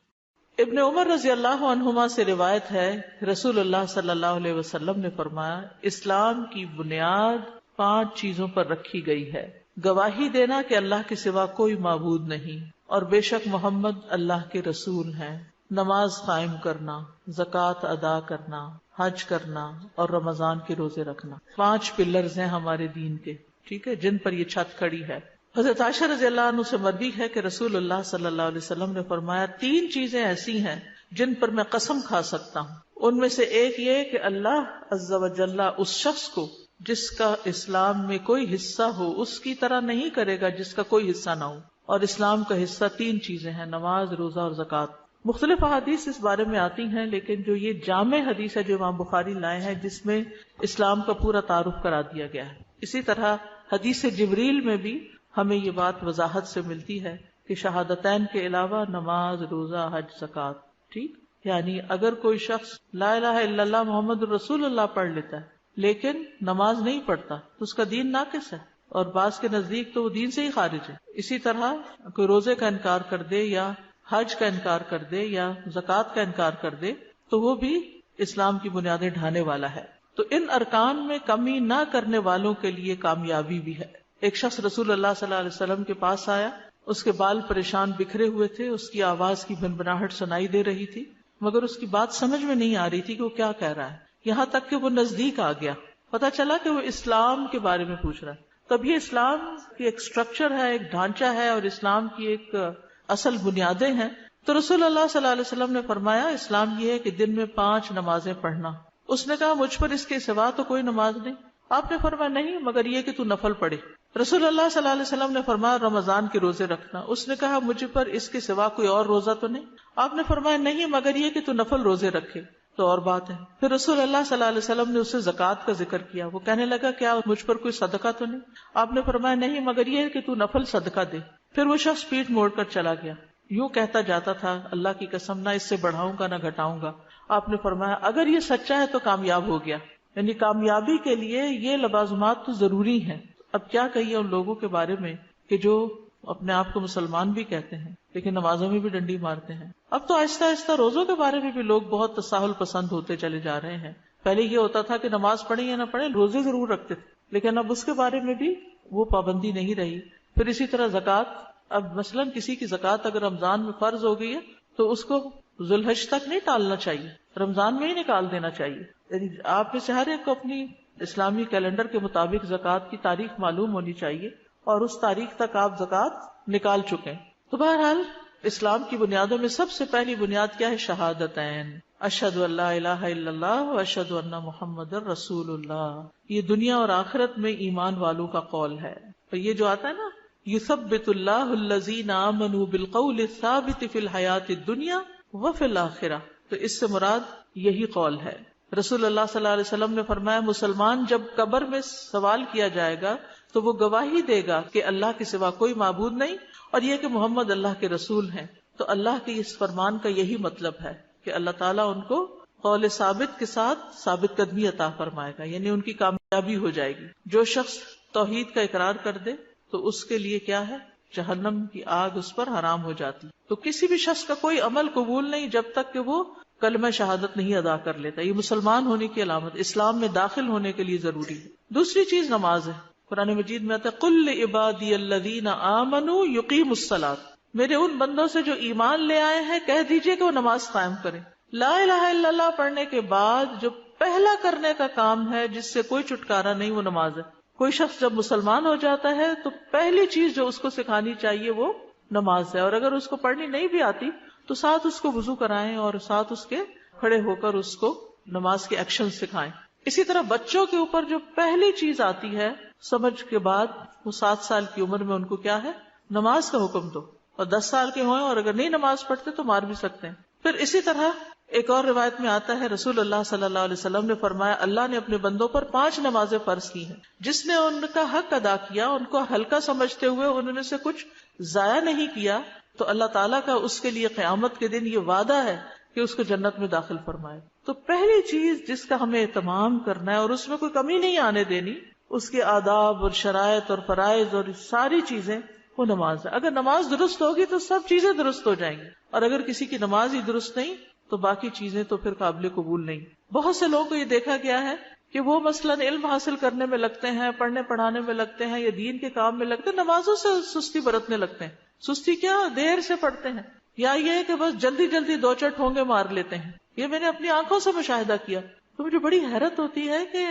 ابن عمر رضی اللہ عنہما سے روایت ہے، رسول اللہ صلی اللہ علیہ وسلم نے فرمایا اسلام کی بنیاد 5 چیزوں پر رکھی گئی ہے: گواہی دینا کہ اللہ کے سوا کوئی معبود نہیں اور بے شک محمد اللہ کے رسول ہیں، نماز قائم کرنا، زکوٰۃ ادا کرنا، حج کرنا اور رمضان کے روزے رکھنا. 5 پلرز ہیں ہمارے دین کے، ٹھیک ہے، جن پر یہ چھت کھڑی ہے. حضرت عائشہ رضی اللہ عنہ سے مروی ہے کہ رسول اللہ صلی اللہ علیہ وسلم نے فرمایا 3 چیزیں ایسی ہیں جن پر میں قسم کھا سکتا ہوں. ان میں سے ایک یہ کہ اللہ عز و جل اس شخص کو جس کا اسلام میں کوئی حصہ ہو اس کی طرح نہیں کرے گا جس کا کوئی حصہ نہ ہو. اور اسلام کا حصہ 3 چیزیں ہیں: نماز، روزہ اور زکوٰۃ. مختلف احادیث اس بارے میں آتی ہیں، لیکن جو یہ جامع حدیث ہے جو امام بخاری لائے ہیں جس میں اسلام کا پورا تعارف کرا دیا گیا ہے. اسی طرح حدیث جبریل میں بھی ہمیں یہ بات وضاحت سے ملتی ہے کہ شہادتین کے علاوہ نماز، روزہ، حج، زکوٰۃ. ٹھیک، یعنی اگر کوئی شخص لا الہ الا اللہ محمد رسول اللہ پڑھ لیتا ہے لیکن نماز نہیں پڑھتا تو اس کا دین ناقص ہے، اور بعض کے نزدیک تو وہ دین سے ہی خارج ہے. اسی طرح کوئی روزے کا انکار کر دے یا حج کا انکار کر دے یا زکوٰۃ کا انکار کر دے تو وہ بھی اسلام کی بنیادیں ڈھانے والا ہے. تو ان ارکان میں کمی نہ کرنے والوں کے لیے کامیابی بھی ہے. ایک شخص رسول اللہ صلی اللہ علیہ وسلم کے پاس آیا، اس کے بال پریشان بکھرے ہوئے تھے، اس کی آواز کی بھنبھناہٹ سنائی دے رہی تھی، مگر اس کی بات سمجھ میں نہیں آ رہی تھی کہ وہ کیا کہہ رہا ہے. یہاں تک کہ وہ نزدیک آ گیا، پتا چلا کہ وہ اسلام کے بارے میں پوچھ رہا ہے. تب یہ اسلام کی ایک سٹرکچر ہے، ایک ڈھانچہ ہے، اور اسلام کی ایک اصل بنیادیں ہیں. تو رسول اللہ صلی اللہ علیہ وسلم نے فرمایا اسلام یہ ہے کہ دن میں 5 نمازیں پڑھنا. اس نے کہا مجھ پر اس کے سوا تو کوئی نماز نہیں. آپ نے فرمایا نہیں مگر یہ کہ تو نفل پڑھے. رسول اللہ صلی اللہ علیہ وسلم نے فرمایا رمضان کے روزے رکھنا. اس نے کہا مجھ پر اس کے سوا کوئی اور روزہ تو نہیں. آپ نے فرمایا نہیں مگر یہ کہ تو نفل روزے رکھے. تو اور بات ہے. پھر رسول اللہ صلی اللہ علیہ وسلم نے اسے زکوٰۃ کا ذکر کیا. وہ کہنے لگا کیا مجھ پر کوئی صدقہ تو نہیں. آپ نے فرمایا نہیں مگر یہ کہ تو نفل صدقہ دے. پھر وہ شخص پیٹھ موڑ کر چلا گیا. یوں کہتا جاتا تھا اللہ کی قسم نہ اس سے بڑھاؤں گا نہ گھٹاؤں گا. آپ نے فرمایا اگر یہ سچا ہے تو کامیاب ہو گیا. یعنی کامیابی کے لیے یہ لوازمات تو ضروری ہیں. اب کیا کہیے ان لوگوں کے بارے میں کہ جو اپنے آپ کو مسلمان بھی کہتے ہیں لیکن نمازوں میں بھی ڈنڈی مارتے ہیں. اب تو آہستہ آہستہ روزوں کے بارے میں بھی لوگ بہت تساہل پسند ہوتے چلے جا رہے ہیں. پہلے یہ ہوتا تھا کہ نماز پڑھیں یا نہ پڑھیں روزے ضرور رکھتے تھے، لیکن اب اس کے بارے میں بھی وہ پابندی نہیں رہی. پھر اسی طرح زکوٰۃ، اب مثلا کسی کی زکوٰۃ اگر رمضان میں فرض ہو گئی ہے تو اس کو ذوالحج تک نہیں ٹالنا چاہیے، رمضان میں ہی نکال دینا چاہیے. یعنی آپ میں سے ہر ایک کو اپنی اسلامی کیلنڈر کے مطابق زکوٰۃ کی تاریخ معلوم ہونی چاہیے اور اس تاریخ تک آپ زکوٰۃ نکال چکے. تو بہرحال اسلام کی بنیادوں میں سب سے پہلی بنیاد کیا ہے؟ شہادتین، اشہد ان لا الہ الا اللہ و اشہد ان محمد رسول اللہ. یہ دنیا اور آخرت میں ایمان والوں کا قول ہے. اور یہ جو آتا ہے نا یثبت اللہ الذین آمنوا بالقول الثابت فی الحیات الدنیا وفی الآخرہ، تو اس سے مراد یہی قول ہے. رسول اللہ صلی اللہ علیہ وسلم نے فرمایا مسلمان جب قبر میں سوال کیا جائے گا تو وہ گواہی دے گا کہ اللہ کے سوا کوئی معبود نہیں اور یہ کہ محمد اللہ کے رسول ہیں. تو اللہ کے اس فرمان کا یہی مطلب ہے کہ اللہ تعالیٰ ان کو قول ثابت کے ساتھ ثابت قدمی عطا فرمائے گا، یعنی ان کی کامیابی ہو جائے گی. جو شخص توحید کا اقرار کر دے تو اس کے لیے کیا ہے؟ جہنم کی آگ اس پر حرام ہو جاتی. تو کسی بھی شخص کا کوئی عمل قبول نہیں جب تک کہ وہ کلمہ شہادت نہیں ادا کر لیتا. یہ مسلمان ہونے کی علامت، اسلام میں داخل ہونے کے لیے ضروری ہے. دوسری چیز نماز ہے. قرآن مجید میں آتا ہے قل لعبادی الذین آمنوا یقیموا الصلاۃ، میرے ان بندوں سے جو ایمان لے آئے ہیں کہہ دیجئے کہ وہ نماز قائم کریں. لا الہ الا اللہ پڑھنے کے بعد جو پہلا کرنے کا کام ہے جس سے کوئی چھٹکارا نہیں وہ نماز ہے. کوئی شخص جب مسلمان ہو جاتا ہے تو پہلی چیز جو اس کو سکھانی چاہیے وہ نماز ہے. اور اگر اس کو پڑھنی نہیں بھی آتی تو ساتھ اس کو وضو کرائیں اور ساتھ اس کے کھڑے ہو کر اس کو نماز کے ایکشن سکھائیں. اسی طرح بچوں کے اوپر جو پہلی چیز آتی ہے سمجھ کے بعد، وہ 7 سال کی عمر میں ان کو کیا ہے؟ نماز کا حکم دو. اور 10 سال کے ہوئے اور اگر نہیں نماز پڑھتے تو مار بھی سکتے ہیں. پھر اسی طرح ایک اور روایت میں آتا ہے رسول اللہ صلی اللہ علیہ وسلم نے فرمایا اللہ نے اپنے بندوں پر 5 نمازیں فرض کی ہیں، جس نے ان کا حق ادا کیا، ان کو ہلکا سمجھتے ہوئے انہوں نے سے کچھ ضائع نہیں کیا، تو اللہ تعالیٰ کا اس کے لیے قیامت کے دن یہ وعدہ ہے کہ اس کو جنت میں داخل فرمائے. تو پہلی چیز جس کا ہمیں اہتمام کرنا ہے اور اس میں کوئی کمی نہیں آنے دینی، اس کے آداب اور شرائط اور فرائض اور ساری چیزیں، وہ نماز ہے. اگر نماز درست ہوگی تو سب چیزیں درست ہو جائیں گی، اور اگر کسی کی نماز ہی درست نہیں تو باقی چیزیں تو پھر قابل قبول نہیں. بہت سے لوگوں کو یہ دیکھا گیا ہے کہ وہ مثلاً علم حاصل کرنے میں لگتے ہیں، پڑھنے پڑھانے میں لگتے ہیں یا دین کے کام میں لگتے ہیں، نمازوں سے سستی برتنے لگتے ہیں. سستی کیا؟ دیر سے پڑھتے ہیں، یا یہ کہ بس جلدی جلدی 2 ٹھونگے مار لیتے ہیں. یہ میں نے اپنی آنکھوں سے مشاہدہ کیا تو مجھے بڑی حیرت ہوتی ہے کہ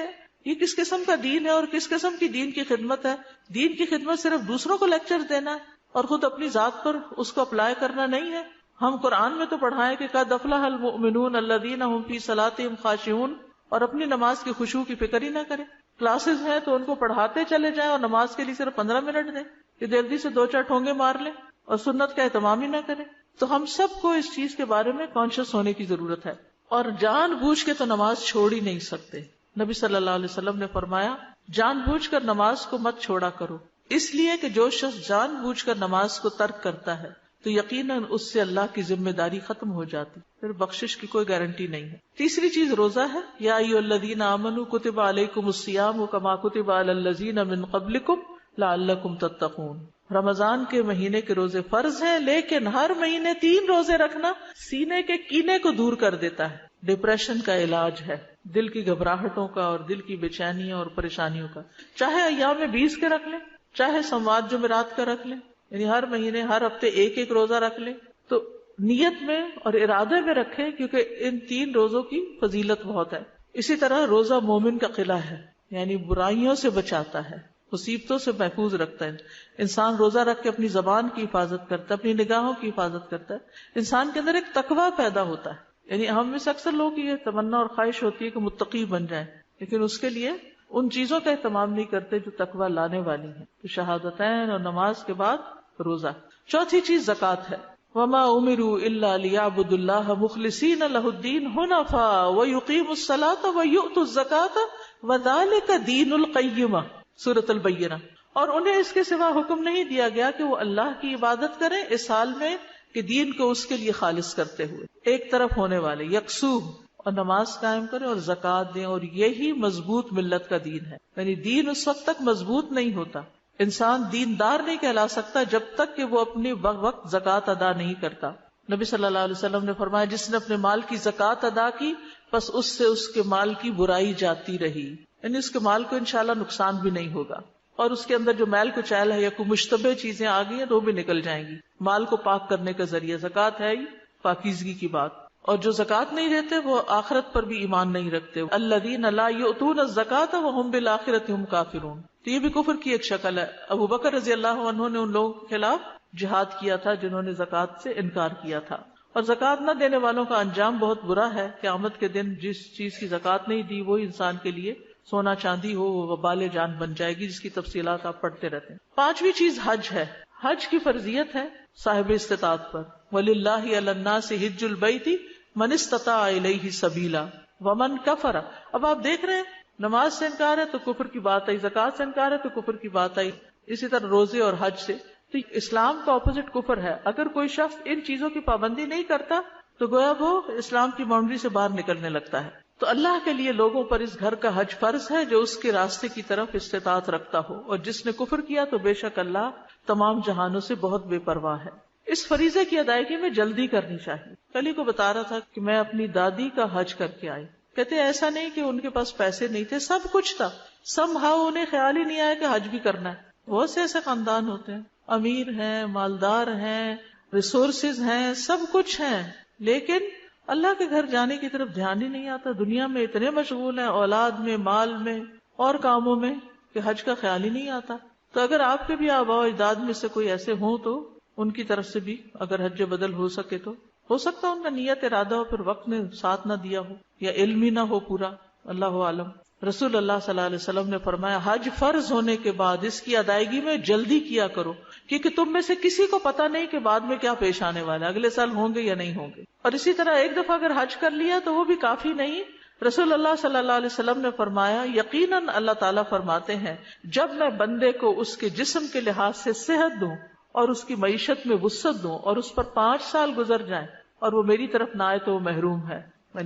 یہ کس قسم کا دین ہے اور کس قسم کی دین کی خدمت ہے. دین کی خدمت صرف دوسروں کو لیکچر دینا ہے اور خود اپنی ذات پر اس کو اپلائی کرنا نہیں ہے. ہم قرآن میں تو پڑھائیں کہ قد افلح المؤمنون الذین هم فی صلاتهم خاشعون، اور اپنی نماز کی خشوع کی فکر ہی نہ کریں. کلاسز ہیں تو ان کو پڑھاتے چلے جائیں اور نماز کے لیے صرف 15 منٹ دیں کہ جلدی سے 2-4 ٹھونگے مار لیں اور سنت کا اہتمام ہی نہ کریں. تو ہم سب کو اس چیز کے بارے میں کانشیس ہونے کی ضرورت ہے، اور جان بوجھ کے تو نماز چھوڑ ہی نہیں سکتے. نبی صلی اللہ علیہ وسلم نے فرمایا جان بوجھ کر نماز کو مت چھوڑا کرو، اس لیے کہ جو شخص جان بوجھ کر نماز کو ترک کرتا ہے تو یقیناً اس سے اللہ کی ذمہ داری ختم ہو جاتی، پھر بخشش کی کوئی گارنٹی نہیں ہے. تیسری چیز روزہ ہے. یا ایھا الذین آمنوا کتب علیکم الصیام کما کتب علی الذین من قبلکم لعلکم تتقون. رمضان کے مہینے کے روزے فرض ہیں، لیکن ہر مہینے 3 روزے رکھنا سینے کے کینے کو دور کر دیتا ہے. ڈپریشن کا علاج ہے، دل کی گھبراہٹوں کا اور دل کی بے چینیوں اور پریشانیوں کا. چاہے ایام 20 کے رکھ لیں، چاہے سوموار جمعرات کا رکھ لیں، یعنی ہر مہینے ہر ہفتے ایک ایک روزہ رکھ لیں، تو نیت میں اور ارادے میں رکھیں، کیونکہ ان 3 روزوں کی فضیلت بہت ہے. اسی طرح روزہ مومن کا قلعہ ہے، یعنی برائیوں سے بچاتا ہے، مصیبتوں سے محفوظ رکھتا ہے. انسان روزہ رکھ کے اپنی زبان کی حفاظت کرتا ہے، اپنی نگاہوں کی حفاظت کرتا ہے. انسان کے اندر ایک تقویٰ پیدا ہوتا ہے. یعنی ہم میں سے اکثر لوگوں کی یہ تمنا اور خواہش ہوتی ہے کہ متقی بن جائیں، لیکن اس کے لیے ان چیزوں کا اہتمام نہیں کرتے جو تقویٰ لانے والی ہیں. تو شہادتین اور نماز کے بعد روزہ. چوتھی چیز زکوٰۃ ہے. وما امروا الا ليعبدوا الله مخلصين له الدين حنفاء ويقيموا الصلاة ويؤتوا الزكاة وذلك دين القيمة، سورۃ البینہ. اور انہیں اس کے سوا حکم نہیں دیا گیا کہ وہ اللہ کی عبادت کریں اس حال میں کہ دین کو اس کے لیے خالص کرتے ہوئے ایک طرف ہونے والے، یکسو، اور نماز قائم کریں اور زکوٰۃ دیں، اور یہی مضبوط ملت کا دین ہے. یعنی دین اس وقت تک مضبوط نہیں ہوتا، انسان دیندار نہیں کہلا سکتا جب تک کہ وہ اپنی وقت زکوٰۃ ادا نہیں کرتا. نبی صلی اللہ علیہ وسلم نے فرمایا جس نے اپنے مال کی زکوٰۃ ادا کی بس اس سے اس کے مال کی برائی جاتی رہی، یعنی اس کے مال کو انشاءاللہ نقصان بھی نہیں ہوگا، اور اس کے اندر جو میل کچیل ہے یا کوئی مشتبہ چیزیں آ گئی ہیں تو وہ بھی نکل جائیں گی. مال کو پاک کرنے کا ذریعہ زکوٰۃ ہے ہی پاکیزگی کی بات. اور جو زکوٰۃ نہیں دیتے وہ آخرت پر بھی ایمان نہیں رکھتے. الذین لا یؤتون الزکاۃ وهم بالآخرۃ هم کافرون. تو یہ بھی کفر کی ایک شکل ہے. ابو بکر رضی اللہ عنہ نے ان لوگوں کے خلاف جہاد کیا تھا جنہوں نے زکوٰۃ سے انکار کیا تھا. اور زکوٰۃ نہ دینے والوں کا انجام بہت برا ہے. قیامت کے دن جس چیز کی زکوٰۃ نہیں دی وہی انسان کے لیے سونا چاندی ہو وہ وبال جان بن جائے گی، جس کی تفصیلات آپ پڑھتے رہتے ہیں. پانچویں چیز حج ہے. حج کی فرضیت ہے صاحب استطاعت پر. وَلِلَّهِ عَلَى النَّاسِ حِجُّ الْبَيْتِ مَنِ اسْتَطَاعَ إِلَيْهِ سَبِيلًا وَمَنْ كَفَرَ. اب آپ دیکھ رہے ہیں نماز سے انکار ہے تو کفر کی بات آئی، زکوٰۃ سے انکار ہے تو کفر کی بات آئی، اسی طرح روزے اور حج سے. تو اسلام کا اپوزٹ کفر ہے. اگر کوئی شخص ان چیزوں کی پابندی نہیں کرتا تو گویا وہ اسلام کی باؤنڈری سے باہر نکلنے لگتا ہے. تو اللہ کے لیے لوگوں پر اس گھر کا حج فرض ہے جو اس کے راستے کی طرف استطاعت رکھتا ہو، اور جس نے کفر کیا تو بے شک اللہ تمام جہانوں سے بہت بے پرواہ ہے. اس فریضے کی ادائیگی میں جلدی کرنی چاہیے. کل ہی کو بتا رہا تھا کہ میں اپنی دادی کا حج کر کے آئی. کہتے ایسا نہیں کہ ان کے پاس پیسے نہیں تھے، سب کچھ تھا، سم ہاؤ انہیں خیال ہی نہیں آیا کہ حج بھی کرنا ہے. بہت سے ایسے خاندان ہوتے ہیں، امیر ہیں، مالدار ہیں، ریسورسز ہیں، سب کچھ ہیں، لیکن اللہ کے گھر جانے کی طرف دھیان ہی نہیں آتا. دنیا میں اتنے مشغول ہیں، اولاد میں، مال میں اور کاموں میں، کہ حج کا خیال ہی نہیں آتا. تو اگر آپ کے بھی آباء و اجداد میں سے کوئی ایسے ہوں تو ان کی طرف سے بھی اگر حج بدل ہو سکے تو ہو سکتا ان کا نیت ارادہ ہو، پھر وقت نے ساتھ نہ دیا ہو یا علم ہی نہ ہو پورا، اللہ عالم. رسول اللہ صلی اللہ علیہ وسلم نے فرمایا حج فرض ہونے کے بعد اس کی ادائیگی میں جلدی کیا کرو، کیونکہ تم میں سے کسی کو پتا نہیں کہ بعد میں کیا پیش آنے والا ہے، اگلے سال ہوں گے یا نہیں ہوں گے. اور اسی طرح ایک دفعہ اگر حج کر لیا تو وہ بھی کافی نہیں. رسول اللہ صلی اللہ علیہ وسلم نے فرمایا یقیناً اللہ تعالیٰ فرماتے ہیں جب میں بندے کو اس کے جسم کے لحاظ سے صحت دوں اور اس کی معیشت میں وسعت دوں اور اس پر 5 سال گزر جائیں اور وہ میری طرف نہ آئے تو وہ محروم ہے.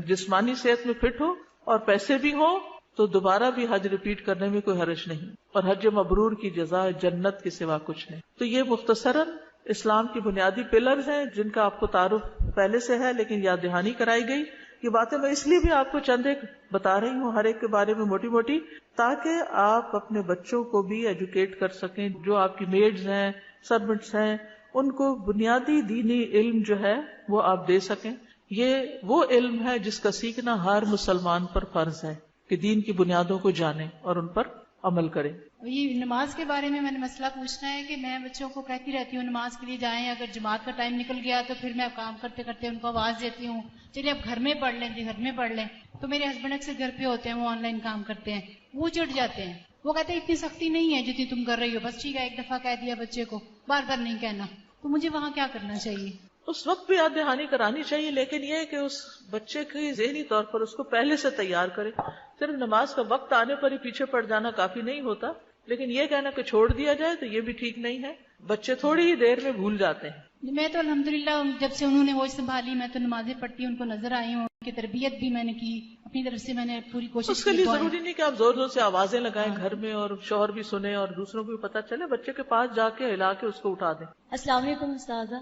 جسمانی صحت میں فٹ ہو اور پیسے بھی ہوں تو دوبارہ بھی حج ریپیٹ کرنے میں کوئی حرج نہیں، اور حج مبرور کی جزا جنت کے سوا کچھ نہیں. تو یہ مختصراً اسلام کی بنیادی پلرز ہیں جن کا آپ کو تعارف پہلے سے ہے لیکن یاد دہانی کرائی گئی. یہ باتیں میں اس لیے بھی آپ کو چند ایک بتا رہی ہوں ہر ایک کے بارے میں موٹی موٹی، تاکہ آپ اپنے بچوں کو بھی ایجوکیٹ کر سکیں. جو آپ کی میڈز ہیں، سرونٹس ہیں، ان کو بنیادی دینی علم جو ہے وہ آپ دے سکیں. یہ وہ علم ہے جس کا سیکھنا ہر مسلمان پر فرض ہے کہ دین کی بنیادوں کو جانیں اور ان پر عمل کریں. یہ نماز کے بارے میں نے مسئلہ پوچھنا ہے کہ میں بچوں کو کہتی رہتی ہوں نماز کے لیے جائیں، اگر جماعت کا ٹائم نکل گیا تو پھر میں کام کرتے کرتے ان کو آواز دیتی ہوں چلیے اب گھر میں پڑھ لیں جی، گھر میں پڑھ لیں. تو میرے ہسبینڈ اکثر گھر پہ ہوتے ہیں، وہ آن لائن کام کرتے ہیں، وہ چڑھ جاتے ہیں، وہ کہتے ہیں اتنی سختی نہیں ہے جتنی تم کر رہی ہو، بس ٹھیک ہے ایک دفعہ کہہ دیا بچے کو، بار بار نہیں کہنا. تو مجھے وہاں کیا کرنا چاہیے؟ اس وقت بھی یاد دہانی کرانی چاہیے، لیکن یہ کہ اس بچے کی ذہنی طور پر اس کو پہلے سے تیار کرے. صرف نماز کا وقت آنے پر ہی پیچھے پڑ جانا کافی نہیں ہوتا، لیکن یہ کہنا کہ چھوڑ دیا جائے تو یہ بھی ٹھیک نہیں ہے. بچے تھوڑی ہی دیر میں بھول جاتے ہیں. میں تو الحمدللہ جب سے انہوں نے وہ سنبھالی میں تو نمازیں پڑھتی ہوں، ان کو نظر آئی ہوں، ان کی تربیت بھی میں نے کی، اپنی طرف سے میں نے پوری کوشش کی. اس کے لیے ضروری نہیں کہ آپ زور زور سے آوازیں لگائیں گھر میں اور شوہر بھی سنے اور دوسروں کو بھی پتہ چلے. بچے کے پاس جا کے ہلا کے اس کو اٹھا دیں. السلام علیکم استاذہ.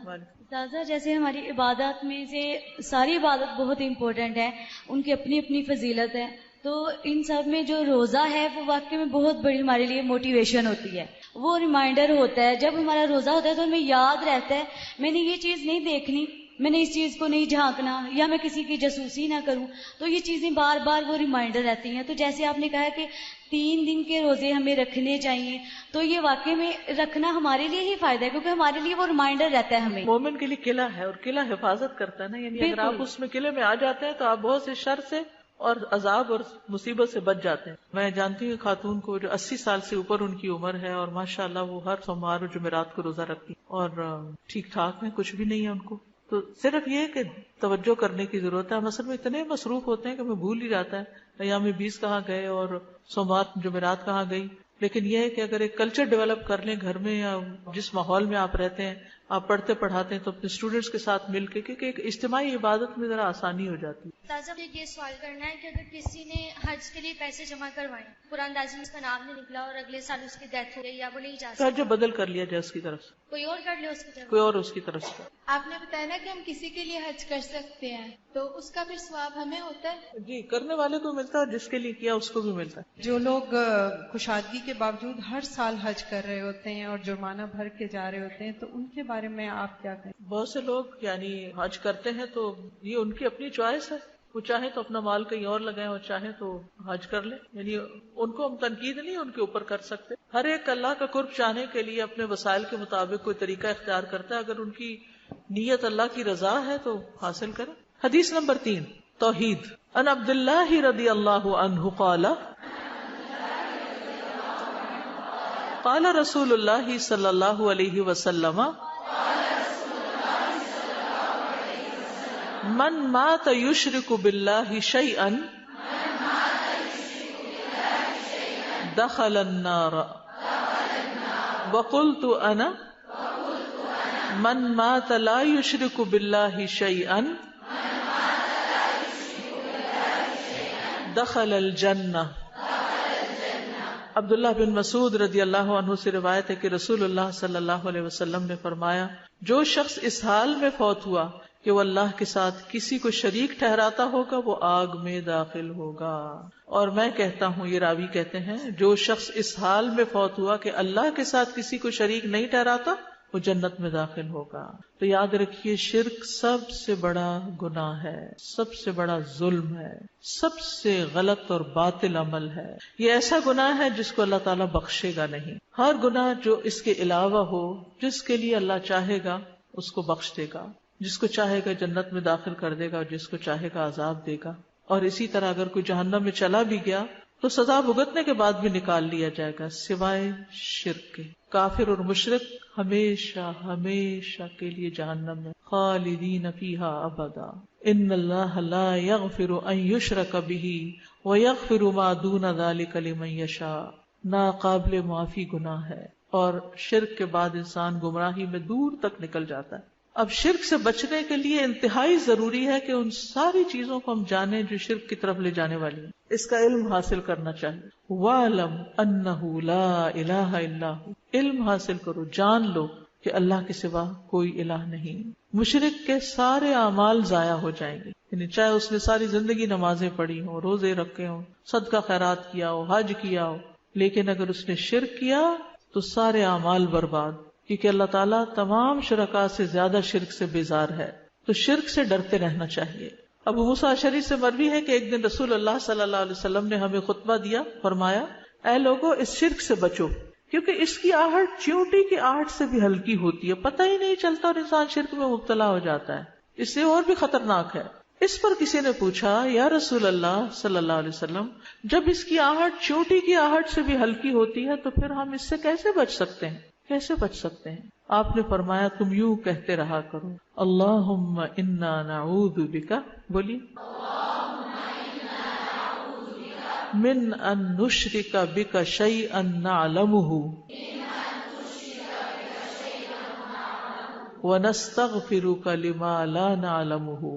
تازہ جیسے ہماری عبادات میں سے ساری عبادت بہت امپورٹنٹ ہے، ان کی اپنی اپنی فضیلت ہے، تو ان سب میں جو روزہ ہے وہ واقعی میں بہت بڑی ہمارے لیے موٹیویشن ہوتی ہے، وہ ریمائنڈر ہوتا ہے. جب ہمارا روزہ ہوتا ہے تو ہمیں یاد رہتا ہے میں نے یہ چیز نہیں دیکھنی، میں نے اس چیز کو نہیں جھانکنا، یا میں کسی کی جاسوسی نہ کروں، تو یہ چیزیں بار بار وہ ریمائنڈر رہتی ہیں. تو جیسے آپ نے کہا کہ 3 دن کے روزے ہمیں رکھنے چاہیے، تو یہ واقعی میں رکھنا ہمارے لیے ہی فائدہ ہے، کیونکہ ہمارے لیے وہ ریمائنڈر رہتا ہے ہمیں. مومن کے لیے قلعہ ہے، اور قلعہ حفاظت کرتا ہے نا، یعنی اگر آپ اس میں قلعے میں آ جاتے ہیں تو آپ بہت سے شر سے اور عذاب اور مصیبت سے بچ جاتے ہیں. میں جانتی ہوں خاتون کو جو 80 سال سے اوپر ان کی عمر ہے، اور ماشاءاللہ وہ ہر سوموار اور جمعرات کو روزہ رکھتی اور ٹھیک ٹھاک ہیں، کچھ بھی نہیں ہے ان کو. تو صرف یہ کہ توجہ کرنے کی ضرورت ہے. مثلا میں اتنے مصروف ہوتے ہیں کہ میں بھول ہی جاتا ہے ایام 20 کہاں گئے اور سوموار جمعرات کہاں گئی. لیکن یہ ہے کہ اگر ایک کلچر ڈیولپ کر لیں گھر میں، یا جس ماحول میں آپ رہتے ہیں، آپ پڑھتے پڑھاتے ہیں، تو اپنے اسٹوڈینٹس کے ساتھ مل کے، کیونکہ ایک اجتماعی عبادت میں ذرا آسانی ہو جاتی ہے. تازہ مجھے یہ سوال کرنا ہے کہ اگر کسی نے حج کے لیے پیسے جمع کروائے، قرآن اندازی میں اس کا نام نہیں نکلا اور اگلے سال اس کی ڈیتھ ہو گئی یا وہ نہیں جا تو سکتا، حج بدل کر لیا جائے اس کی طرف سے، کوئی اور کر لے اس کی طرف. کوئی اور اس کی طرف سے. آپ نے بتایا نا کہ ہم کسی کے لیے حج کر سکتے ہیں، تو اس کا پھر ثواب ہمیں ہوتا ہے؟ جی، کرنے والے کو ملتا ہے اور جس کے لیے کیا اس کو بھی ملتا ہے. جو لوگ کشادگی کے باوجود ہر سال حج کر رہے ہوتے ہیں اور جرمانہ بھر کے جا رہے ہوتے ہیں، تو ان کے بارے میں آپ کیا کہیں؟ بہت سے لوگ یعنی حج کرتے ہیں تو یہ ان کی اپنی چوائس ہے، وہ چاہے تو اپنا مال کہیں اور لگائیں اور چاہے تو حج کر لیں. یعنی ان کو ہم تنقید نہیں ان کے اوپر کر سکتے. ہر ایک اللہ کا قرب چاہنے کے لیے اپنے وسائل کے مطابق کوئی طریقہ اختیار کرتا ہے. اگر ان کی نیت اللہ کی رضا ہے تو حاصل کریں. حدیث نمبر 3، توحید. ان عبد اللہ رضی اللہ عنہ قال قال رسول اللہ صلی اللہ علیہ وسلم من مات یشرک باللہ شیئا دخل النار وقلت انا من مات لا یشرک باللہ شیئا دخل الجنہ. عبداللہ بن مسعود رضی اللہ عنہ سے روایت ہے کہ رسول اللہ صلی اللہ علیہ وسلم نے فرمایا، جو شخص اس حال میں فوت ہوا کہ وہ اللہ کے ساتھ کسی کو شریک ٹھہراتا ہوگا وہ آگ میں داخل ہوگا. اور میں کہتا ہوں، یہ راوی کہتے ہیں، جو شخص اس حال میں فوت ہوا کہ اللہ کے ساتھ کسی کو شریک نہیں ٹھہراتا وہ جنت میں داخل ہوگا. تو یاد رکھیے، شرک سب سے بڑا گناہ ہے، سب سے بڑا ظلم ہے، سب سے غلط اور باطل عمل ہے. یہ ایسا گناہ ہے جس کو اللہ تعالیٰ بخشے گا نہیں. ہر گناہ جو اس کے علاوہ ہو، جس کے لیے اللہ چاہے گا اس کو بخش دے گا، جس کو چاہے گا جنت میں داخل کر دے گا اور جس کو چاہے گا عذاب دے گا. اور اسی طرح اگر کوئی جہنم میں چلا بھی گیا تو سزا بھگتنے کے بعد بھی نکال لیا جائے گا، سوائے شرک کے. کافر اور مشرک ہمیشہ ہمیشہ کے لیے جہنم میں خالدین فیہا ابدا. ان اللہ لا یغفر ان یشرک بہ ویغفر ما دون ذلک لمن یشاء. ناقابل معافی گناہ ہے، اور شرک کے بعد انسان گمراہی میں دور تک نکل جاتا ہے. اب شرک سے بچنے کے لیے انتہائی ضروری ہے کہ ان ساری چیزوں کو ہم جانیں جو شرک کی طرف لے جانے والی ہیں. اس کا علم حاصل کرنا چاہیے. وَاعْلَمْ أَنَّهُ لَا إِلَٰهَ إِلَّا هُوَ. علم حاصل کرو، جان لو کہ اللہ کے سوا کوئی الہ نہیں. مشرک کے سارے اعمال ضائع ہو جائیں گے، یعنی چاہے اس نے ساری زندگی نمازیں پڑھی ہوں، روزے رکھے ہوں، صدقہ خیرات کیا ہو، حج کیا ہو، لیکن اگر اس نے شرک کیا تو سارے اعمال برباد، کیونکہ اللہ تعالیٰ تمام شرکاء سے زیادہ شرک سے بیزار ہے. تو شرک سے ڈرتے رہنا چاہیے. ابو موسیٰ اشعری سے مروی ہے کہ ایک دن رسول اللہ صلی اللہ علیہ وسلم نے ہمیں خطبہ دیا، فرمایا، اے لوگو اس شرک سے بچو، کیونکہ اس کی آہٹ چیونٹی کی آہٹ سے بھی ہلکی ہوتی ہے، پتہ ہی نہیں چلتا اور انسان شرک میں مبتلا ہو جاتا ہے. اس سے اور بھی خطرناک ہے. اس پر کسی نے پوچھا، یا رسول اللہ صلی اللہ علیہ وسلم، جب اس کی آہٹ چیونٹی کی آہٹ سے بھی ہلکی ہوتی ہے تو پھر ہم اس سے کیسے بچ سکتے ہیں؟ کیسے بچ سکتے ہیں؟ آپ نے فرمایا، تم یوں کہتے رہا کرو، اللہم انا نعوذ بک، بولیے، من ان نشرک بک شیئا نعلمہ ونستغفرک لما لا نعلمہ.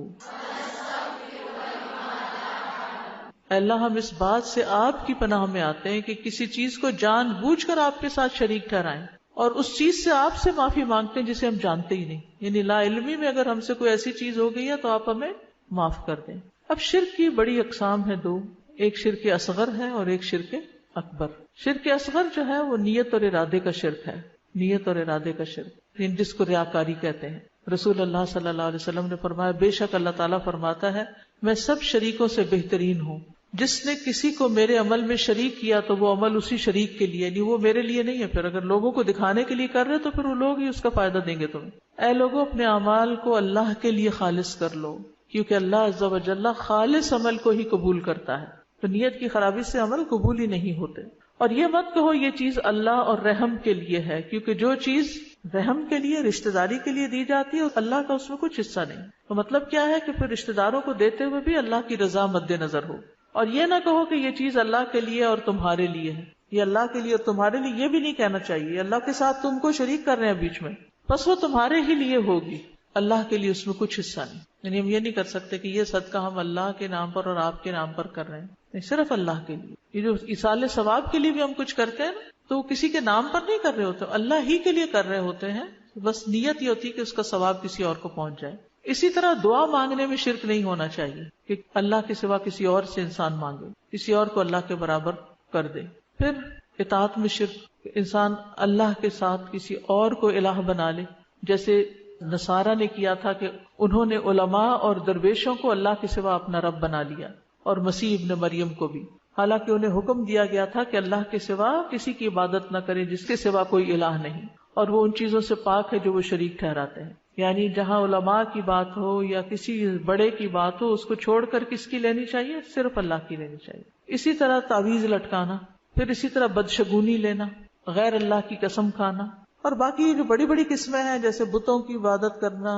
اللہ، ہم اس بات سے آپ کی پناہ میں آتے ہیں کہ کسی چیز کو جان بوجھ کر آپ کے ساتھ شریک ٹھہرائیں اور اس چیز سے آپ سے معافی مانگتے ہیں جسے ہم جانتے ہی نہیں. یعنی لا علمی میں اگر ہم سے کوئی ایسی چیز ہو گئی ہے تو آپ ہمیں معاف کر دیں. اب شرک کی بڑی اقسام ہے دو، ایک شرک اصغر ہے اور ایک شرک اکبر. شرک اصغر جو ہے وہ نیت اور ارادے کا شرک ہے، نیت اور ارادے کا شرک، جس کو ریاکاری کہتے ہیں. رسول اللہ صلی اللہ علیہ وسلم نے فرمایا بے شک اللہ تعالیٰ فرماتا ہے میں سب شریکوں سے بہترین ہوں. جس نے کسی کو میرے عمل میں شریک کیا تو وہ عمل اسی شریک کے لیے، نہیں وہ میرے لیے نہیں ہے. پھر اگر لوگوں کو دکھانے کے لیے کر رہے تو پھر وہ لوگ ہی اس کا فائدہ دیں گے تمہیں. اے لوگوں اپنے اعمال کو اللہ کے لیے خالص کر لو، کیونکہ اللہ عز و جل خالص عمل کو ہی قبول کرتا ہے. تو نیت کی خرابی سے عمل قبول ہی نہیں ہوتے. اور یہ مت کہو یہ چیز اللہ اور رحم کے لیے ہے، کیونکہ جو چیز رحم کے لیے، رشتہ داری کے لیے دی جاتی ہے اللہ کا اس میں کچھ حصہ نہیں. تو مطلب کیا ہے کہ پھر رشتہ داروں کو دیتے ہوئے بھی اللہ کی رضا مد نظر ہو. اور یہ نہ کہو کہ یہ چیز اللہ کے لیے اور تمہارے لیے ہے، یہ اللہ کے لیے اور تمہارے لیے یہ بھی نہیں کہنا چاہیے. اللہ کے ساتھ تم کو شریک کر رہے ہیں بیچ میں، بس وہ تمہارے ہی لیے ہوگی، اللہ کے لیے اس میں کچھ حصہ نہیں. یعنی ہم یہ نہیں کر سکتے کہ یہ صدقہ ہم اللہ کے نام پر اور آپ کے نام پر کر رہے ہیں، نہیں، صرف اللہ کے لیے. یہ جو ایصال ثواب کے لیے بھی ہم کچھ کرتے ہیں نا تو وہ کسی کے نام پر نہیں کر رہے ہوتے، اللہ ہی کے لیے کر رہے ہوتے ہیں. بس نیت یہ ہوتی ہے کہ اس کا ثواب کسی اور کو پہنچ جائے. اسی طرح دعا مانگنے میں شرک نہیں ہونا چاہیے کہ اللہ کے سوا کسی اور سے انسان مانگے، کسی اور کو اللہ کے برابر کر دے. پھر اطاعت میں شرک، انسان اللہ کے ساتھ کسی اور کو الہ بنا لے، جیسے نصارہ نے کیا تھا کہ انہوں نے علماء اور درویشوں کو اللہ کے سوا اپنا رب بنا لیا، اور مسیح ابن مریم کو بھی، حالانکہ انہیں حکم دیا گیا تھا کہ اللہ کے سوا کسی کی عبادت نہ کرے جس کے سوا کوئی الہ نہیں، اور وہ ان چیزوں سے پاک ہے جو وہ شریک ٹھہراتے ہیں. یعنی جہاں علماء کی بات ہو یا کسی بڑے کی بات ہو اس کو چھوڑ کر کس کی لینی چاہیے؟ صرف اللہ کی لینی چاہیے. اسی طرح تعویذ لٹکانا، پھر اسی طرح بدشگونی لینا، غیر اللہ کی قسم کھانا، اور باقی جو بڑی بڑی قسمیں ہیں جیسے بتوں کی عبادت کرنا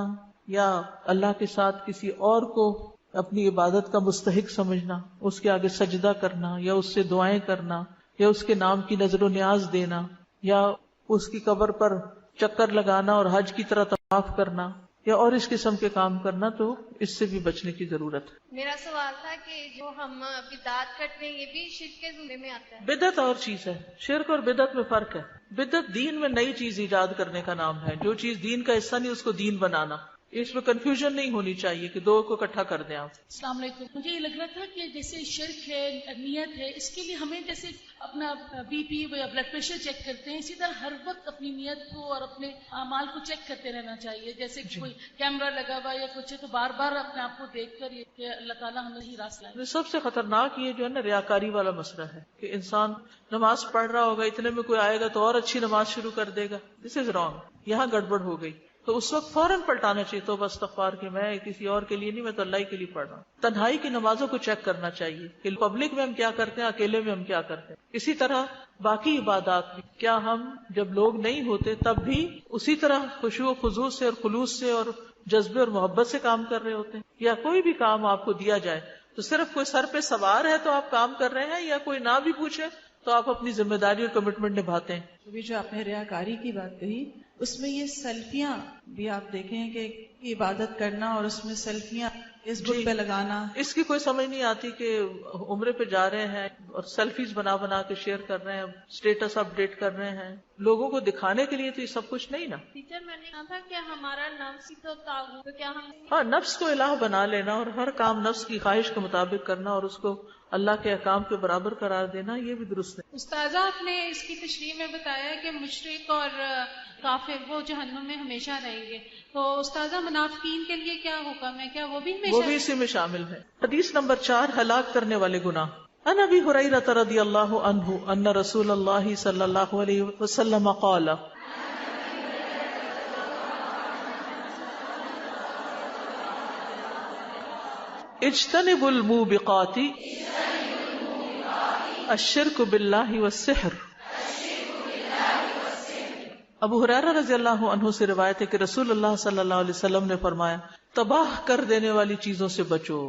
یا اللہ کے ساتھ کسی اور کو اپنی عبادت کا مستحق سمجھنا، اس کے آگے سجدہ کرنا یا اس سے دعائیں کرنا یا اس کے نام کی نظر و نیاز دینا یا اس کی قبر پر چکر لگانا اور حج کی طرح طواف کرنا یا اور اس قسم کے کام کرنا، تو اس سے بھی بچنے کی ضرورت ہے. میرا سوال تھا کہ جو ہم بدعت کرتے ہیں یہ بھی شرک کے زمرے میں آتا ہے؟ بدعت اور چیز ہے، شرک اور بدعت میں فرق ہے. بدعت دین میں نئی چیز ایجاد کرنے کا نام ہے، جو چیز دین کا حصہ نہیں اس کو دین بنانا. اس میں کنفیوژن نہیں ہونی چاہیے کہ دو کو اکٹھا کر دیں آپ. السلام علیکم. مجھے یہ لگ رہا تھا کہ جیسے شرک ہے، نیت ہے، اس کے لیے ہمیں جیسے اپنا بی پی یا بلڈ پریشر چیک کرتے ہیں، اسی طرح ہر وقت اپنی نیت کو اور اپنے اعمال کو چیک کرتے رہنا چاہیے. جیسے کوئی کیمرہ لگا ہوا یا کچھ ہے تو بار بار اپنے آپ کو دیکھ کر کہ اللہ تعالیٰ ہمیں ہی راستہ لائے. سب سے خطرناک یہ جو ہے نا ریاکاری والا مسئلہ ہے کہ انسان نماز پڑھ رہا ہوگا، اتنے میں کوئی آئے گا تو اور اچھی نماز شروع کر دے گا. دس از رانگ، یہاں گڑبڑ ہو گئی. تو اس وقت فوراً پلٹانا چاہیے تو استغفار کہ میں کسی اور کے لیے نہیں، میں تو اللہ کے لیے پڑھ رہا ہوں. تنہائی کی نمازوں کو چیک کرنا چاہیے کہ پبلک میں ہم کیا کرتے ہیں، اکیلے میں ہم کیا کرتے ہیں. اسی طرح باقی عبادات میں کیا ہم جب لوگ نہیں ہوتے تب بھی اسی طرح خشوع و خضوع سے اور خلوص سے اور جذبے اور محبت سے کام کر رہے ہوتے ہیں؟ یا کوئی بھی کام آپ کو دیا جائے تو صرف کوئی سر پہ سوار ہے تو آپ کام کر رہے ہیں، یا کوئی نہ بھی پوچھے تو آپ اپنی ذمہ داری اور کمٹمنٹ نبھاتے ہیں؟ ابھی جو آپ نے ریاکاری کی بات کہی اس میں یہ سیلفیاں بھی آپ دیکھیں کہ عبادت کرنا اور اس میں سیلفیاں فیس بک پہ لگانا، اس کی کوئی سمجھ نہیں آتی کہ عمرے پہ جا رہے ہیں اور سیلفیز بنا بنا کے شیئر کر رہے ہیں، اسٹیٹس اپ ڈیٹ کر رہے ہیں لوگوں کو دکھانے کے لیے. تو یہ سب کچھ نہیں نا. ٹیچر میں نے کہا تھا کہ ہمارا نفس ہی تو طاغوت، تو کیا ہم ہاں نفس کو الہ بنا لینا اور ہر کام نفس کی خواہش کے مطابق کرنا اور اس کو اللہ کے احکام کے برابر قرار دینا، یہ بھی درست ہے. استاذہ آپ نے اس کی تشریح میں بتایا کہ مشرک اور کافر وہ جہنم میں ہمیشہ رہیں گے، تو استاذہ منافقین کے لیے کیا حکم ہے؟ کیا وہ بھی وہ بھی اسی میں شامل ہے. حدیث نمبر 4، ہلاک کرنے والے گناہ. عن ابی ہریرہ رضی اللہ عنہ ان رسول اللہ صلی اللہ علیہ وسلم قال اجتنبوا الموبقات الشرک باللہ والسحر. ابو ہریرہ رضی اللہ عنہ سے روایت ہے کہ رسول اللہ صلی اللہ علیہ وسلم نے فرمایا تباہ کر دینے والی چیزوں سے بچو،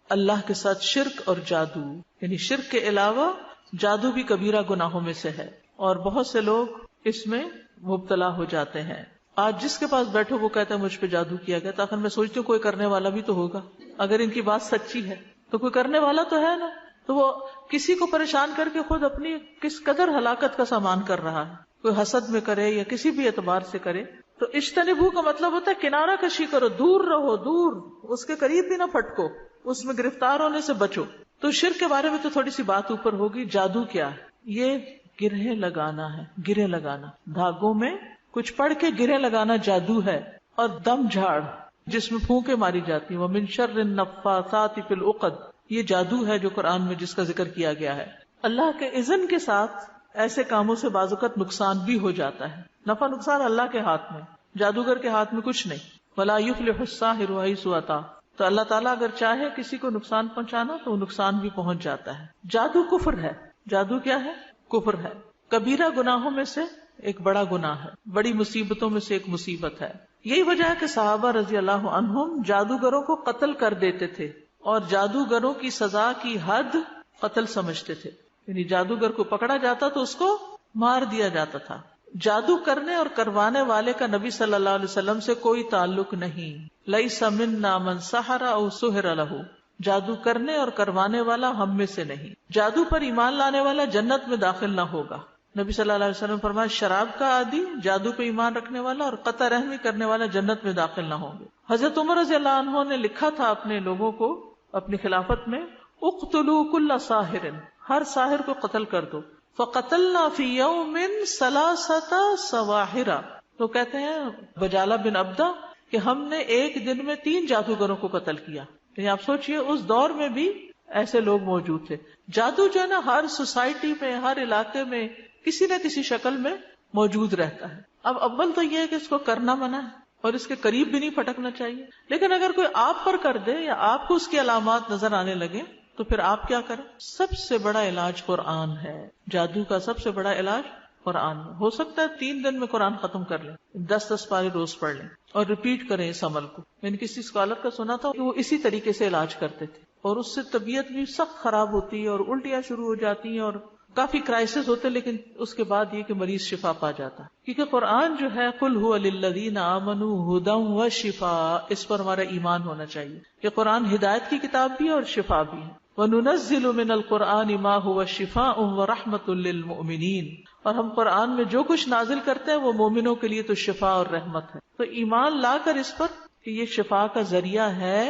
اللہ کے ساتھ شرک اور جادو. یعنی شرک کے علاوہ جادو بھی کبیرہ گناہوں میں سے ہے اور بہت سے لوگ اس میں مبتلا ہو جاتے ہیں. آج جس کے پاس بیٹھو وہ کہتا ہے مجھ پہ جادو کیا گیا، تاخیر میں سوچتی ہوں کوئی کرنے والا بھی تو ہوگا. اگر ان کی بات سچی ہے تو کوئی کرنے والا تو ہے نا. تو وہ کسی کو پریشان کر کے خود اپنی کس قدر ہلاکت کا سامان کر رہا ہے. کوئی حسد میں کرے یا کسی بھی اعتبار سے کرے تو اجتنبو کا مطلب ہوتا ہے کنارہ کشی کرو، دور رہو، دور، اس کے قریب بھی نہ پھٹکو، اس میں گرفتار ہونے سے بچو. تو شرک کے بارے میں تو تھوڑی سی بات اوپر ہوگی. جادو کیا ہے؟ یہ گرہیں لگانا ہے، گرہیں لگانا، دھاگوں میں کچھ پڑھ کے گرہیں لگانا جادو ہے. اور دم جھاڑ جس میں پھونکے ماری جاتی ہیں، وَمِن شَرِّ النَّفَّاثَاتِ فِي الْعُقَدِ، یہ جادو ہے جو قرآن میں جس کا ذکر کیا گیا ہے. اللہ کے اذن کے ساتھ ایسے کاموں سے بعض اوقات نقصان بھی ہو جاتا ہے. نفع نقصان اللہ کے ہاتھ میں، جادوگر کے ہاتھ میں کچھ نہیں. وَلَا يُفْلِحُ السَّاحِرُ حَيْثُ أَتَىٰ، تو اللہ تعالیٰ اگر چاہے کسی کو نقصان پہنچانا تو وہ نقصان بھی پہنچ جاتا ہے. جادو کفر ہے. جادو کیا ہے؟ کفر ہے. کبیرہ گناہوں میں سے ایک بڑا گناہ ہے، بڑی مصیبتوں میں سے ایک مصیبت ہے. یہی وجہ ہے کہ صحابہ رضی اللہ عنہم جادوگروں کو قتل کر دیتے تھے، اور جادوگروں کی سزا کی حد قتل سمجھتے تھے. یعنی جادوگر کو پکڑا جاتا تو اس کو مار دیا جاتا تھا. جادو کرنے اور کروانے والے کا نبی صلی اللہ علیہ وسلم سے کوئی تعلق نہیں. لیس منا من سحر او سحر لہ، جادو کرنے اور کروانے والا ہم میں سے نہیں. جادو پر ایمان لانے والا جنت میں داخل نہ ہوگا. نبی صلی اللہ علیہ وسلم فرمایا شراب کا عادی، جادو پہ ایمان رکھنے والا اور قطع رحمی کرنے والا جنت میں داخل نہ ہوں گے. حضرت عمر رضی اللہ عنہ نے لکھا تھا اپنے لوگوں کو اپنی خلافت میں، اقتلوا کل ساحر، ہر ساحر کو قتل کر دو. فقتلنا فی یوم ثلاثۃ سواحر، تو کہتے ہیں بجالہ بن عبدہ کہ ہم نے ایک دن میں 3 جادوگروں کو قتل کیا. یعنی آپ سوچئے اس دور میں بھی ایسے لوگ موجود تھے. جادو جو ہے نا ہر سوسائٹی میں، ہر علاقے میں کسی نہ کسی شکل میں موجود رہتا ہے. اب اول تو یہ ہے کہ اس کو کرنا منع ہے اور اس کے قریب بھی نہیں پھٹکنا چاہیے. لیکن اگر کوئی آپ پر کر دے یا آپ کو اس کی علامات نظر آنے لگے تو پھر آپ کیا کریں؟ سب سے بڑا علاج قرآن ہے. جادو کا سب سے بڑا علاج قرآن ہے. ہو سکتا ہے 3 دن میں قرآن ختم کر لیں، 10 پارے روز پڑھ لیں اور ریپیٹ کریں اس عمل کو. میں نے کسی اسکالر کا سنا تھا کہ وہ اسی طریقے سے علاج کرتے تھے اور اس سے طبیعت بھی سخت خراب ہوتی ہے اور الٹیاں شروع ہو جاتی ہیں اور کافی کرائسس ہوتے، لیکن اس کے بعد یہ کہ مریض شفا پا جاتا ہے. کیونکہ قرآن جو ہے قل هو للذین آمنوا ھدی وشفاء، اس پر ہمارا ایمان ہونا چاہیے کہ قرآن ہدایت کی کتاب بھی ہے اور شفا بھی ہے. وَنُنَزِّلُ مِنَ الْقُرْآنِ مَا هُوَ شِفَاءٌ وَرَحْمَةٌ لِّلْمُؤْمِنِينَ، اور ہم قرآن میں جو کچھ نازل کرتے ہیں وہ مومنوں کے لیے تو شفا اور رحمت ہے. تو ایمان لا کر اس پر کہ یہ شفا کا ذریعہ ہے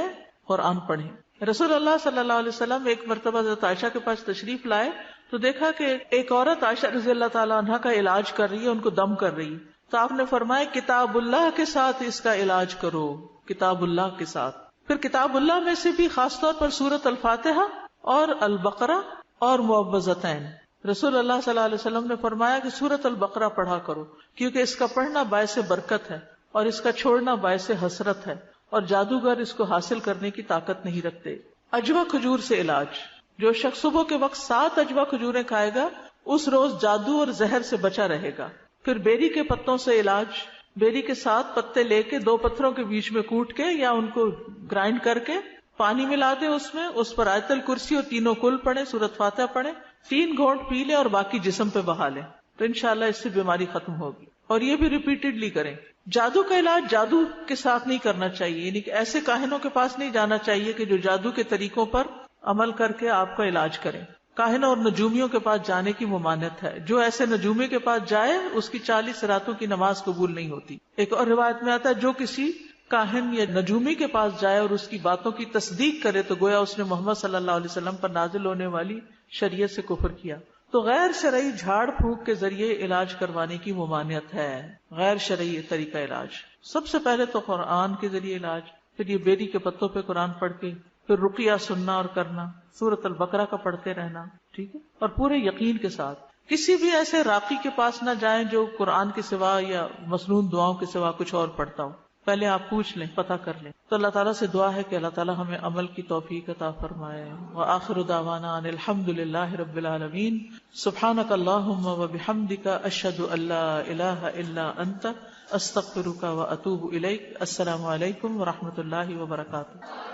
قرآن پڑھیں. رسول اللہ صلی اللہ علیہ وسلم ایک مرتبہ حضرت عائشہ کے پاس تشریف لائے تو دیکھا کہ ایک عورت عائشہ رضی اللہ تعالیٰ عنہ کا علاج کر رہی ہے، ان کو دم کر رہی ہے. تو آپ نے فرمایا کتاب اللہ کے ساتھ اس کا علاج کرو، کتاب اللہ کے ساتھ. پھر کتاب اللہ میں سے بھی خاص طور پر سورۃ الفاتحہ اور البقرہ اور معوذتین. رسول اللہ صلی اللہ علیہ وسلم نے فرمایا کہ سورۃ البقرہ پڑھا کرو کیونکہ اس کا پڑھنا باعث برکت ہے اور اس کا چھوڑنا باعث حسرت ہے، اور جادوگر اس کو حاصل کرنے کی طاقت نہیں رکھتے. اجوا کھجور سے علاج، جو شخص صبح کے وقت 7 اجوا کھجوریں کھائے گا اس روز جادو اور زہر سے بچا رہے گا. پھر بیری کے پتوں سے علاج، بیری کے 7 پتے لے کے 2 پتھروں کے بیچ میں کوٹ کے یا ان کو گرائنڈ کر کے پانی ملا دیں، اس پر آیت الکرسی اور 3 کل پڑھیں، سورۃ فاتحہ پڑھیں، 3 گھونٹ پی لیں اور باقی جسم پہ بہا لیں تو انشاءاللہ اس سے بیماری ختم ہوگی. اور یہ بھی ریپیٹڈلی کریں. جادو کا علاج جادو کے ساتھ نہیں کرنا چاہیے، یعنی کہ ایسے کاہنوں کے پاس نہیں جانا چاہیے کہ جو جادو کے طریقوں پر عمل کر کے آپ کا علاج کریں. کاہنوں اور نجومیوں کے پاس جانے کی ممانعت ہے. جو ایسے نجومی کے پاس جائے اس کی 40 راتوں کی نماز قبول نہیں ہوتی. ایک اور روایت میں آتا ہے جو کسی کاہن یا نجومی کے پاس جائے اور اس کی باتوں کی تصدیق کرے تو گویا اس نے محمد صلی اللہ علیہ وسلم پر نازل ہونے والی شریعت سے کفر کیا. تو غیر شرعی جھاڑ پھونک کے ذریعے علاج کروانے کی ممانعت ہے. غیر شرعی طریقہ علاج، سب سے پہلے تو قرآن کے ذریعے علاج، پھر یہ بیری کے پتوں پہ قرآن پڑھ کے، پھر رقیہ سننا اور کرنا، سورۃ البقرہ کا پڑھتے رہنا، ٹھیک ہے، اور پورے یقین کے ساتھ. کسی بھی ایسے راقی کے پاس نہ جائیں جو قرآن کے سوا یا مسنون دعاؤں کے سوا کچھ اور پڑھتا ہو. پہلے آپ پوچھ لیں، پتہ کر لیں. تو اللہ تعالیٰ سے دعا ہے کہ اللہ تعالیٰ ہمیں عمل کی توفیق عطا فرمائے. وآخر دعوانا ان الحمد للہ رب العالمین. سبحانک اللہم وبحمدک اشہد ان لا الہ الا انت استغفرک واتوب الیک. السلام علیکم ورحمۃ اللہ وبرکاتہ.